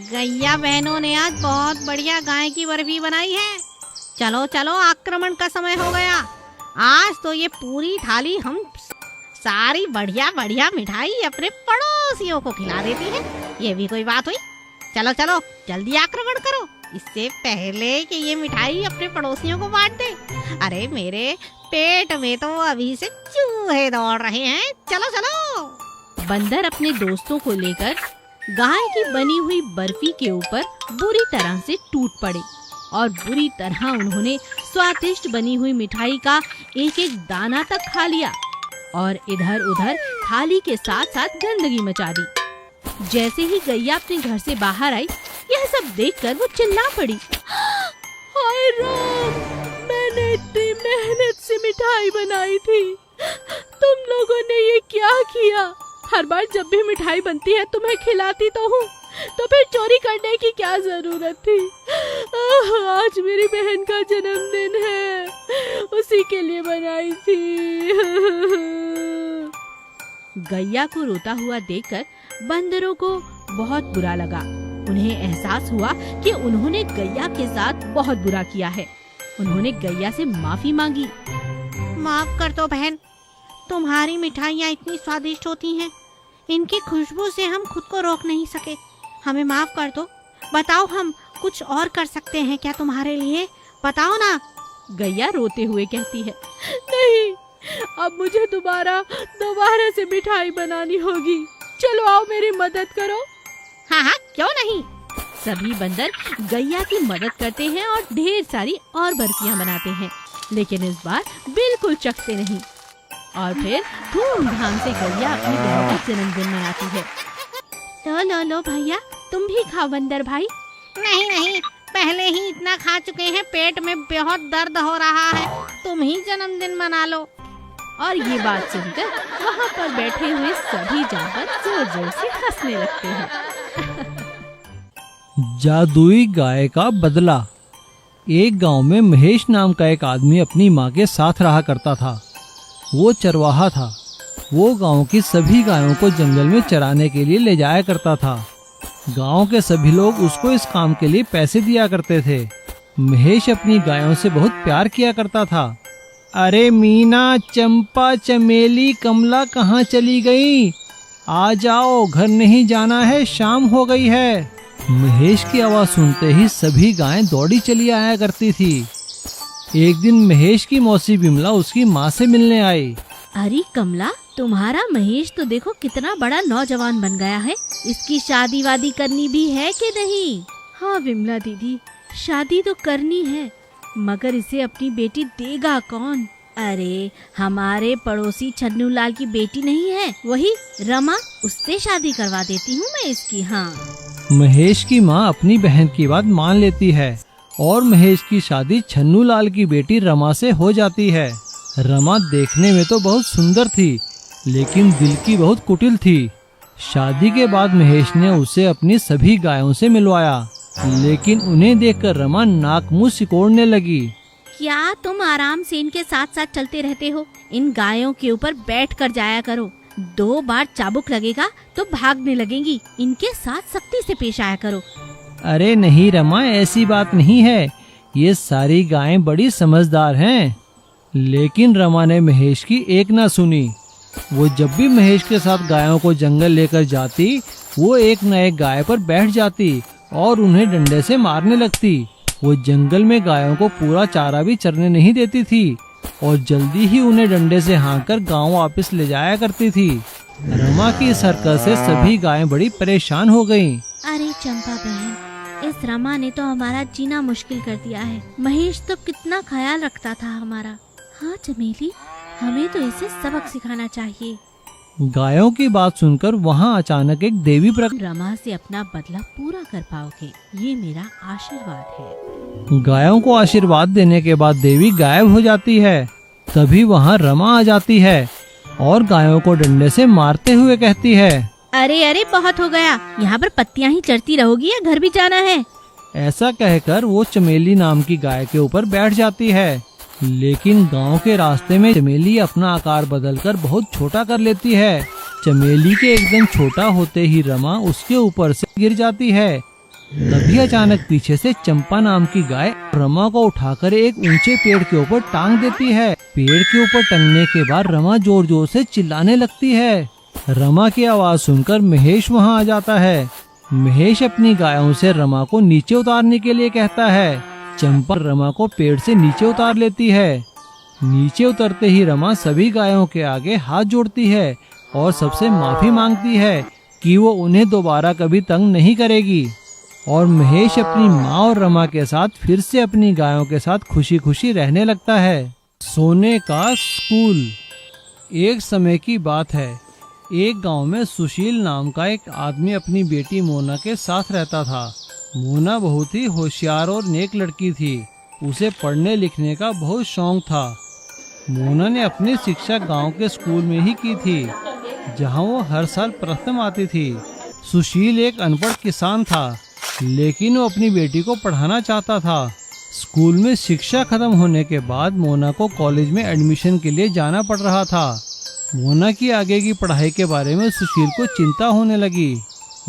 गैया बहनों ने आज बहुत बढ़िया गाय की बर्फी बनाई है। चलो चलो, आक्रमण का समय हो गया। आज तो ये पूरी थाली हम सारी बढ़िया बढ़िया मिठाई अपने पड़ोसियों को खिला देती है। ये भी कोई बात हुई? चलो चलो जल्दी आक्रमण करो, इससे पहले कि ये मिठाई अपने पड़ोसियों को बांट दे। अरे मेरे पेट में तो अभी से चूहे दौड़ रहे हैं। चलो चलो। बंदर अपने दोस्तों को लेकर गाय की बनी हुई बर्फी के ऊपर बुरी तरह से टूट पड़े और बुरी तरह उन्होंने स्वादिष्ट बनी हुई मिठाई का एक एक दाना तक खा लिया और इधर उधर थाली के साथ साथ गंदगी मचा दी। जैसे ही गैया अपने घर से बाहर आई, यह सब देखकर वो चिल्ला पड़ी, हाय राम, मैंने इतनी मेहनत से मिठाई बनाई थी, तुम लोगों ने ये क्या किया? हर बार जब भी मिठाई बनती है तुम्हें खिलाती तो हूँ, तो फिर चोरी करने की क्या जरूरत थी? आज मेरी बहन का जन्मदिन है, उसी के लिए बनाई थी। गैया को रोता हुआ देखकर बंदरों को बहुत बुरा लगा। उन्हें एहसास हुआ कि उन्होंने गैया के साथ बहुत बुरा किया है। उन्होंने गैया से माफी मांगी। माफ कर दो बहन, तुम्हारी मिठाइयाँ इतनी स्वादिष्ट होती हैं, इनकी खुशबू से हम खुद को रोक नहीं सके। हमें माफ कर दो। बताओ, हम कुछ और कर सकते हैं क्या तुम्हारे लिए? बताओ ना। गैया रोते हुए कहती है, नहीं, अब मुझे दोबारा से मिठाई बनानी होगी। चलो आओ, मेरी मदद करो। हाँ हाँ, क्यों नहीं। सभी बंदर गैया की मदद करते हैं और ढेर सारी और बर्फियां बनाते हैं, लेकिन इस बार बिल्कुल चखते नहीं। और फिर धूमधाम से गैया अपनी बहन का जन्मदिन मनाती है। लो भैया, तुम भी खाओ बंदर भाई। नहीं, पहले ही इतना खा चुके हैं, पेट में बहुत दर्द हो रहा है, तुम ही जन्मदिन मना लो। और ये बात सुनकर वहाँ पर बैठे हुए सभी जानवर जोर जोर से हंसने लगते हैं। जादुई गाय का बदला। एक गांव में महेश नाम का एक आदमी अपनी माँ के साथ रहा करता था। वो चरवाहा था। वो गांव की सभी गायों को जंगल में चराने के लिए ले जाया करता था। गांव के सभी लोग उसको इस काम के लिए पैसे दिया करते थे। महेश अपनी गायों से बहुत प्यार किया करता था। अरे मीना, चंपा, चमेली, कमला कहाँ चली गई? आ जाओ, घर नहीं जाना है, शाम हो गई है। महेश की आवाज सुनते ही सभी गायें दौड़ी चली आया करती थी। एक दिन महेश की मौसी बिमला उसकी माँ से मिलने आई। अरे कमला, तुम्हारा महेश तो देखो कितना बड़ा नौजवान बन गया है। इसकी शादी वादी करनी भी है कि नहीं? हाँ विमला दीदी, शादी तो करनी है, मगर इसे अपनी बेटी देगा कौन? अरे हमारे पड़ोसी छन्नू लाल की बेटी नहीं है, वही रमा, उससे शादी करवा देती हूँ मैं इसकी। हाँ। महेश की माँ अपनी बहन की बात मान लेती है और महेश की शादी छन्नू लाल की बेटी रमा से हो जाती है। रमा देखने में तो बहुत सुंदर थी, लेकिन दिल की बहुत कुटिल थी। शादी के बाद महेश ने उसे अपनी सभी गायों से मिलवाया, लेकिन उन्हें देखकर रमा नाक मुंह सिकोड़ने लगी। क्या तुम आराम से इनके साथ साथ चलते रहते हो? इन गायों के ऊपर बैठ कर जाया करो। 2 बार चाबुक लगेगा तो भागने लगेंगी। इनके साथ सख्ती से पेश आया करो। अरे नहीं रमा, ऐसी बात नहीं है, ये सारी गायें बड़ी समझदार हैं। लेकिन रमा ने महेश की एक ना सुनी। वो जब भी महेश के साथ गायों को जंगल लेकर जाती, वो एक न एक गाय पर बैठ जाती और उन्हें डंडे से मारने लगती। वो जंगल में गायों को पूरा चारा भी चरने नहीं देती थी और जल्दी ही उन्हें डंडे से हाँककर गांव वापस ले जाया करती थी। रमा की इस हरकत से सभी गायें बड़ी परेशान हो गईं। अरे चंपा बहन, इस रमा ने तो हमारा जीना मुश्किल कर दिया है। महेश तो कितना ख्याल रखता था हमारा। हाँ चमेली, हमें तो इसे सबक सिखाना चाहिए। गायों की बात सुनकर वहाँ अचानक एक देवी प्रकट। रमा से अपना बदला पूरा कर पाओगे, ये मेरा आशीर्वाद है। गायों को आशीर्वाद देने के बाद देवी गायब हो जाती है। तभी वहाँ रमा आ जाती है और गायों को डंडे से मारते हुए कहती है, अरे बहुत हो गया, यहाँ पर पत्तियाँ ही चढ़ती रहोगी या घर भी जाना है? ऐसा कहकर वो चमेली नाम की गाय के ऊपर बैठ जाती है। लेकिन गांव के रास्ते में चमेली अपना आकार बदलकर बहुत छोटा कर लेती है। चमेली के एकदम छोटा होते ही रमा उसके ऊपर से गिर जाती है। तभी अचानक पीछे से चंपा नाम की गाय रमा को उठाकर एक ऊंचे पेड़ के ऊपर टांग देती है। पेड़ के ऊपर टंगने के बाद रमा जोर जोर से चिल्लाने लगती है। रमा की आवाज सुनकर महेश वहाँ आ जाता है। महेश अपनी गायों से रमा को नीचे उतारने के लिए कहता है। चंपा रमा को पेड़ से नीचे उतार लेती है। नीचे उतरते ही रमा सभी गायों के आगे हाथ जोड़ती है और सबसे माफी मांगती है कि वो उन्हें दोबारा कभी तंग नहीं करेगी। और महेश अपनी माँ और रमा के साथ फिर से अपनी गायों के साथ खुशी खुशी रहने लगता है। सोने का स्कूल। एक समय की बात है, एक गांव में सुशील नाम का एक आदमी अपनी बेटी मोना के साथ रहता था। मोना बहुत ही होशियार और नेक लड़की थी। उसे पढ़ने लिखने का बहुत शौक था। मोना ने अपनी शिक्षा गांव के स्कूल में ही की थी, जहां वो हर साल प्रथम आती थी। सुशील एक अनपढ़ किसान था, लेकिन वो अपनी बेटी को पढ़ाना चाहता था। स्कूल में शिक्षा खत्म होने के बाद मोना को कॉलेज में एडमिशन के लिए जाना पड़ रहा था। मोना की आगे की पढ़ाई के बारे में सुशील को चिंता होने लगी।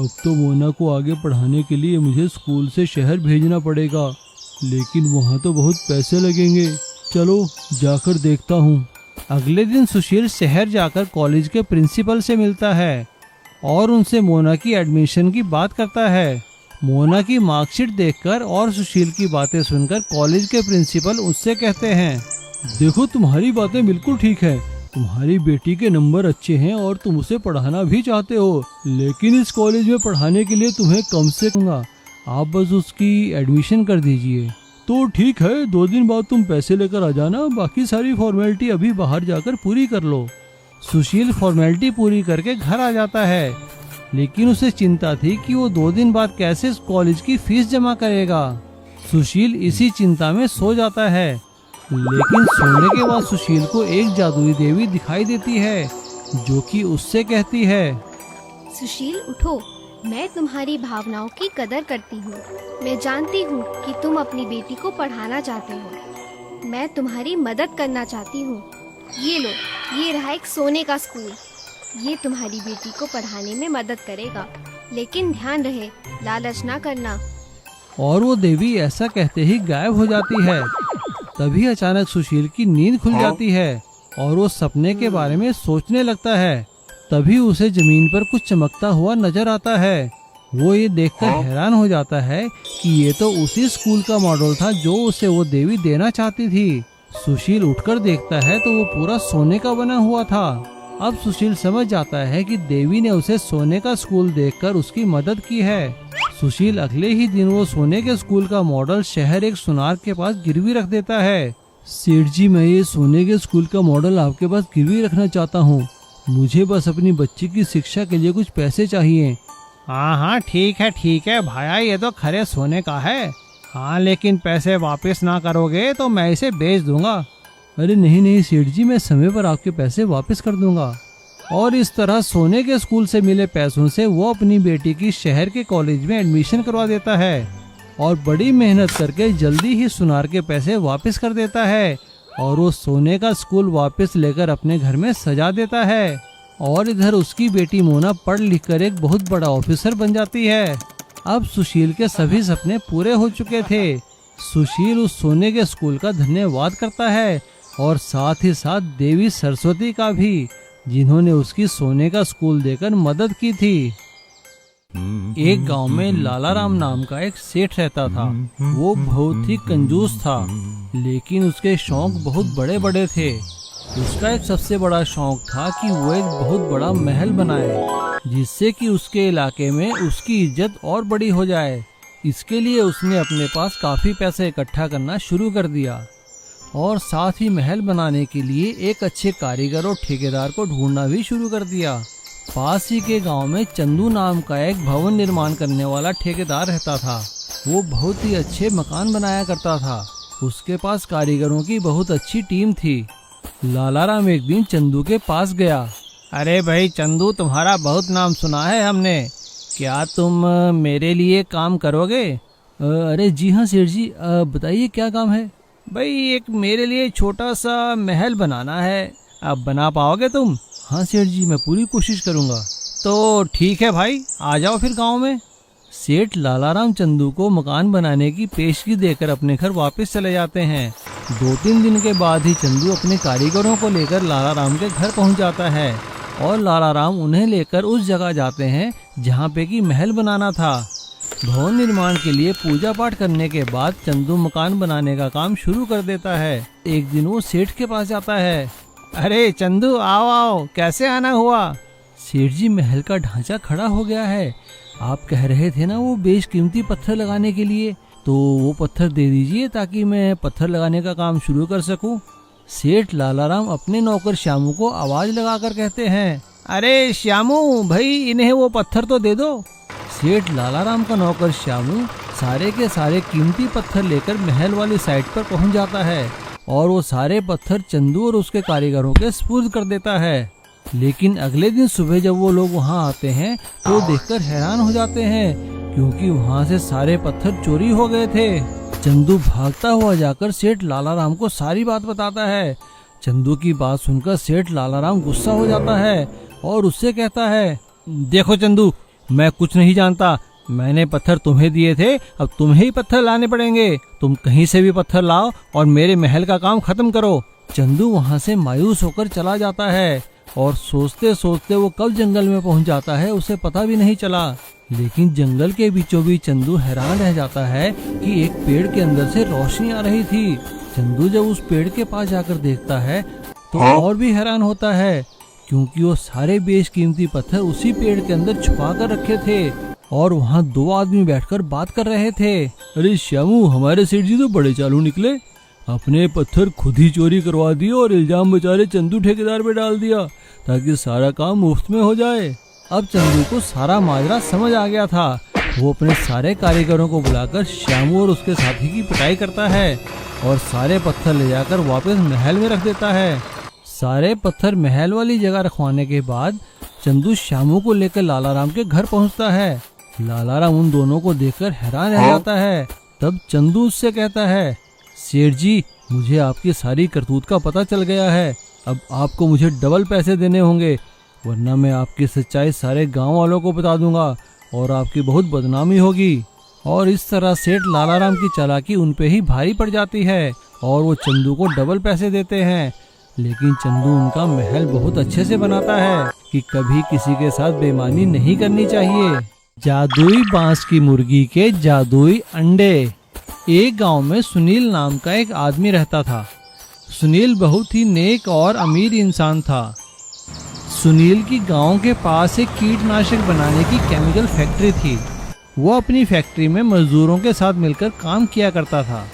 अब तो मोना को आगे पढ़ाने के लिए मुझे स्कूल से शहर भेजना पड़ेगा, लेकिन वहाँ तो बहुत पैसे लगेंगे। चलो जाकर देखता हूँ। अगले दिन सुशील शहर जाकर कॉलेज के प्रिंसिपल से मिलता है और उनसे मोना की एडमिशन की बात करता है। मोना की मार्कशीट देखकर और सुशील की बातें सुनकर कॉलेज के प्रिंसिपल उससे कहते हैं, देखो तुम्हारी बातें बिल्कुल ठीक है, तुम्हारी बेटी के नंबर अच्छे हैं और तुम उसे पढ़ाना भी चाहते हो, लेकिन इस कॉलेज में पढ़ाने के लिए तुम्हें कम से कम आप बस उसकी एडमिशन कर दीजिए। तो ठीक है, 2 दिन बाद तुम पैसे लेकर आ जाना, बाकी सारी फॉर्मेलिटी अभी बाहर जाकर पूरी कर लो। सुशील फॉर्मेलिटी पूरी करके घर आ जाता है, लेकिन उसे चिंता थी कि वो 2 दिन बाद कैसे कॉलेज की फीस जमा करेगा। सुशील इसी चिंता में सो जाता है, लेकिन सोने के बाद सुशील को एक जादुई देवी दिखाई देती है, जो कि उससे कहती है, सुशील उठो, मैं तुम्हारी भावनाओं की कदर करती हूँ। मैं जानती हूँ कि तुम अपनी बेटी को पढ़ाना चाहते हो। मैं तुम्हारी मदद करना चाहती हूँ। ये लो, ये रहा एक सोने का स्कूल। ये तुम्हारी बेटी को पढ़ाने में मदद करेगा, लेकिन ध्यान रहे, लालच ना करना। और वो देवी ऐसा कहते ही गायब हो जाती है। तभी अचानक सुशील की नींद खुल जाती है और वो सपने के बारे में सोचने लगता है। तभी उसे जमीन पर कुछ चमकता हुआ नजर आता है। वो ये देखकर हैरान हो जाता है कि ये तो उसी स्कूल का मॉडल था जो उसे वो देवी देना चाहती थी। सुशील उठकर देखता है तो वो पूरा सोने का बना हुआ था। अब सुशील समझ जाता है कि देवी ने उसे सोने का स्कूल देखकर उसकी मदद की है। सुशील अगले ही दिन वो सोने के स्कूल का मॉडल शहर एक सुनार के पास गिरवी रख देता है। सेठ जी, मैं ये सोने के स्कूल का मॉडल आपके पास गिरवी रखना चाहता हूँ। मुझे बस अपनी बच्ची की शिक्षा के लिए कुछ पैसे चाहिए। हाँ, ठीक है भाया, ये तो खरे सोने का है। हाँ, लेकिन पैसे वापस ना करोगे तो मैं इसे बेच दूंगा। अरे नहीं सेठ जी, मैं समय पर आपके पैसे वापस कर दूंगा। और इस तरह सोने के स्कूल से मिले पैसों से वो अपनी बेटी की शहर के कॉलेज में एडमिशन करवा देता है और बड़ी मेहनत करके जल्दी ही सुनार के पैसे वापस कर देता है और वो सोने का स्कूल वापस लेकर अपने घर में सजा देता है। और इधर उसकी बेटी मोना पढ़ लिख कर एक बहुत बड़ा ऑफिसर बन जाती है। अब सुशील के सभी सपने पूरे हो चुके थे। सुशील उस सोने के स्कूल का धन्यवाद करता है और साथ ही साथ देवी सरस्वती का भी, जिन्होंने उसकी सोने का स्कूल देकर मदद की थी। एक गांव में लालाराम नाम का एक सेठ रहता था। वो बहुत ही कंजूस था, लेकिन उसके शौक बहुत बड़े बड़े थे। उसका एक सबसे बड़ा शौक था कि वो एक बहुत बड़ा महल बनाए, जिससे कि उसके इलाके में उसकी इज्जत और बड़ी हो जाए। इसके लिए उसने अपने पास काफी पैसे इकट्ठा करना शुरू कर दिया और साथ ही महल बनाने के लिए एक अच्छे कारीगर और ठेकेदार को ढूंढना भी शुरू कर दिया। पास ही के गांव में चंदू नाम का एक भवन निर्माण करने वाला ठेकेदार रहता था। वो बहुत ही अच्छे मकान बनाया करता था। उसके पास कारीगरों की बहुत अच्छी टीम थी। लालाराम एक दिन चंदू के पास गया। अरे भाई चंदू, तुम्हारा बहुत नाम सुना है हमने, क्या तुम मेरे लिए काम करोगे? अरे जी हाँ सेठ जी, बताइए क्या काम है? भाई एक मेरे लिए छोटा सा महल बनाना है, अब बना पाओगे तुम? हाँ सेठ जी, मैं पूरी कोशिश करूँगा। तो ठीक है भाई, आ जाओ फिर गांव में। सेठ लालाराम चंदू को मकान बनाने की पेशगी देकर अपने घर वापस चले जाते हैं। 2-3 दिन के बाद ही चंदू अपने कारीगरों को लेकर लालाराम के घर पहुंच जाता है और लालाराम उन्हें लेकर उस जगह जाते हैं जहां पे कि महल बनाना था। भवन निर्माण के लिए पूजा पाठ करने के बाद चंदू मकान बनाने का काम शुरू कर देता है। एक दिन वो सेठ के पास जाता है। अरे चंदू, आओ आओ, कैसे आना हुआ? सेठ जी, महल का ढांचा खड़ा हो गया है। आप कह रहे थे ना वो बेशकीमती पत्थर लगाने के लिए, तो वो पत्थर दे दीजिए ताकि मैं पत्थर लगाने का काम शुरू कर सकूं। सेठ लालाराम अपने नौकर श्यामू को आवाज लगाकर कहते हैं, अरे श्यामू भाई, इन्हें वो पत्थर तो दे दो। सेठ लालाराम का नौकर श्यामू सारे के सारे कीमती पत्थर लेकर महल वाली साइड पर पहुंच जाता है और वो सारे पत्थर चंदू और उसके कारीगरों के सुपुर्द कर देता है। लेकिन अगले दिन सुबह जब वो लोग वहाँ आते हैं तो देखकर हैरान हो जाते हैं, क्योंकि वहाँ से सारे पत्थर चोरी हो गए थे। चंदू भागता हुआ जाकर सेठ लालाराम को सारी बात बताता है। चंदू की बात सुनकर सेठ लालाराम गुस्सा हो जाता है और उससे कहता है, देखो चंदू, मैं कुछ नहीं जानता। मैंने पत्थर तुम्हें दिए थे, अब तुम्हें ही पत्थर लाने पड़ेंगे। तुम कहीं से भी पत्थर लाओ और मेरे महल का काम खत्म करो। चंदू वहाँ से मायूस होकर चला जाता है और सोचते सोचते वो कब जंगल में पहुँच जाता है उसे पता भी नहीं चला। लेकिन जंगल के बीचों बीच चंदू हैरान रह जाता है कि एक पेड़ के अंदर से रोशनी आ रही थी। चंदू जब उस पेड़ के पास जाकर देखता है तो और भी हैरान होता है, क्योंकि वो सारे बेशकीमती पत्थर उसी पेड़ के अंदर छुपा कर रखे थे और वहाँ 2 आदमी बैठकर बात कर रहे थे। अरे श्यामू, हमारे सेठ जी तो बड़े चालू निकले। अपने पत्थर खुद ही चोरी करवा दिए और इल्जाम बेचारे चंदू ठेकेदार पे डाल दिया ताकि सारा काम मुफ्त में हो जाए। अब चंदू को सारा माजरा समझ आ गया था। वो अपने सारे कारीगरों को बुलाकर श्यामू और उसके साथी की पिटाई करता है और सारे पत्थर ले जाकर वापस महल में रख देता है। सारे पत्थर महल वाली जगह रखवाने के बाद चंदू श्यामू को लेकर लालाराम के घर पहुंचता है। लालाराम उन दोनों को देखकर हैरान रह जाता है। तब चंदू उससे कहता है, सेठ जी, मुझे आपकी सारी करतूत का पता चल गया है। अब आपको मुझे डबल पैसे देने होंगे, वरना मैं आपकी सच्चाई सारे गांव वालों को बता दूंगा और आपकी बहुत बदनामी होगी। और इस तरह सेठ लालाराम की चालाकी उन पे ही भारी पड़ जाती है और वो चंदू को डबल पैसे देते हैं। लेकिन चंदू उनका महल बहुत अच्छे से बनाता है कि कभी किसी के साथ बेईमानी नहीं करनी चाहिए। जादुई बांस की मुर्गी के जादुई अंडे। एक गांव में सुनील नाम का एक आदमी रहता था। सुनील बहुत ही नेक और अमीर इंसान था। सुनील की गांव के पास एक कीटनाशक बनाने की केमिकल फैक्ट्री थी। वो अपनी फैक्ट्री में मजदूरों के साथ मिलकर काम किया करता था।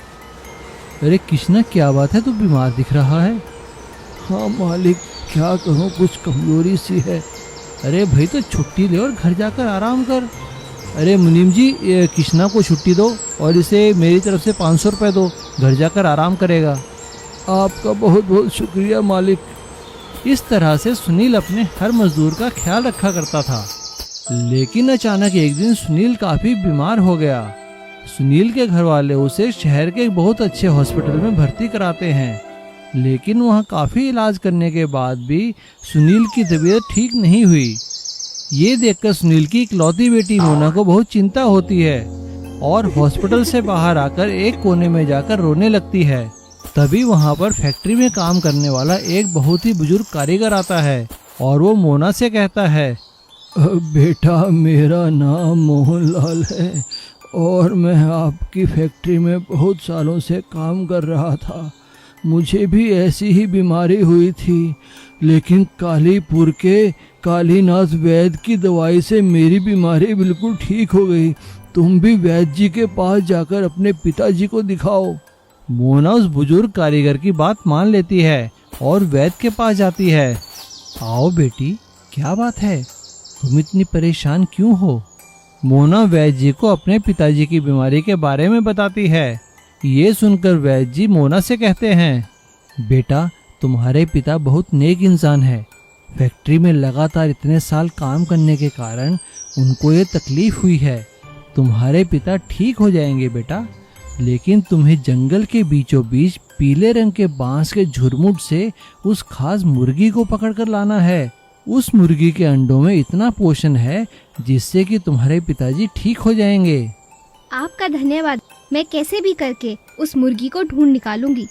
अरे कृष्णा, क्या बात है, तू बीमार दिख रहा है? हाँ मालिक, क्या करूँ, कुछ कमजोरी सी है। अरे भाई, तो छुट्टी ले और घर जाकर आराम कर। अरे मुनीम जी, ये कृष्णा को छुट्टी दो और इसे मेरी तरफ से 500 रुपये दो, घर जाकर आराम करेगा। आपका बहुत बहुत शुक्रिया मालिक। इस तरह से सुनील अपने हर मजदूर का ख्याल रखा करता था। लेकिन अचानक एक दिन सुनील काफी बीमार हो गया। सुनील के घर वाले उसे शहर के एक बहुत अच्छे हॉस्पिटल में भर्ती कराते हैं। लेकिन वहाँ काफी इलाज करने के बाद भी सुनील की तबीयत ठीक नहीं हुई। ये देखकर सुनील की इकलौती बेटी मोना को बहुत चिंता होती है और हॉस्पिटल से बाहर आकर एक कोने में जाकर रोने लगती है। तभी वहाँ पर फैक्ट्री में काम करने वाला एक बहुत ही बुजुर्ग कारीगर आता है और वो मोना से कहता है, बेटा, मेरा नाम मोहनलाल है और मैं आपकी फैक्ट्री में बहुत सालों से काम कर रहा था। मुझे भी ऐसी ही बीमारी हुई थी, लेकिन कालीपुर के कालीनाथ वैद्य की दवाई से मेरी बीमारी बिल्कुल ठीक हो गई। तुम भी वैद्य जी के पास जाकर अपने पिताजी को दिखाओ। मोना उस बुजुर्ग कारीगर की बात मान लेती है और वैद्य के पास जाती है। आओ बेटी, क्या बात है, तुम इतनी परेशान क्यों हो? मोना वैद्य जी को अपने पिताजी की बीमारी के बारे में बताती है। ये सुनकर वैद्य जी मोना से कहते हैं, बेटा, तुम्हारे पिता बहुत नेक इंसान है। फैक्ट्री में लगातार इतने साल काम करने के कारण उनको ये तकलीफ हुई है। तुम्हारे पिता ठीक हो जाएंगे बेटा, लेकिन तुम्हें जंगल के बीचों बीच पीले रंग के बांस के झुरमुट से उस खास मुर्गी को पकड़कर लाना है। उस मुर्गी के अंडों में इतना पोषण है जिससे कि तुम्हारे पिताजी ठीक हो जाएंगे। आपका धन्यवाद। मैं कैसे भी करके उस मुर्गी को ढूंढ निकालूंगी।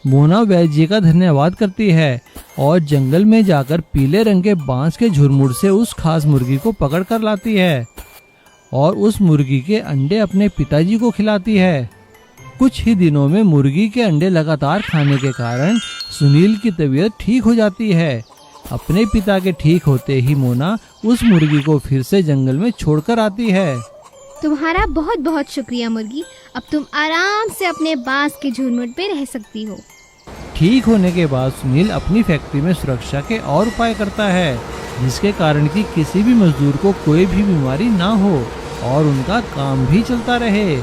मोना वैद्य जी का धन्यवाद करती है और जंगल में जाकर पीले रंग के बांस के झुरमुट से उस खास मुर्गी को पकड़ कर लाती है और उस मुर्गी के अंडे अपने पिताजी को खिलाती है। कुछ ही दिनों में मुर्गी के अंडे लगातार खाने के कारण सुनील की तबीयत ठीक हो जाती है। अपने पिता के ठीक होते ही मोना उस मुर्गी को फिर से जंगल में छोड़कर आती है। तुम्हारा बहुत बहुत शुक्रिया मुर्गी। अब तुम आराम से अपने बांस के झुरमुट पे रह सकती हो। ठीक होने के बाद सुनील अपनी फैक्ट्री में सुरक्षा के और उपाय करता है, जिसके कारण कि किसी भी मजदूर को कोई भी बीमारी ना हो और उनका काम भी चलता रहे।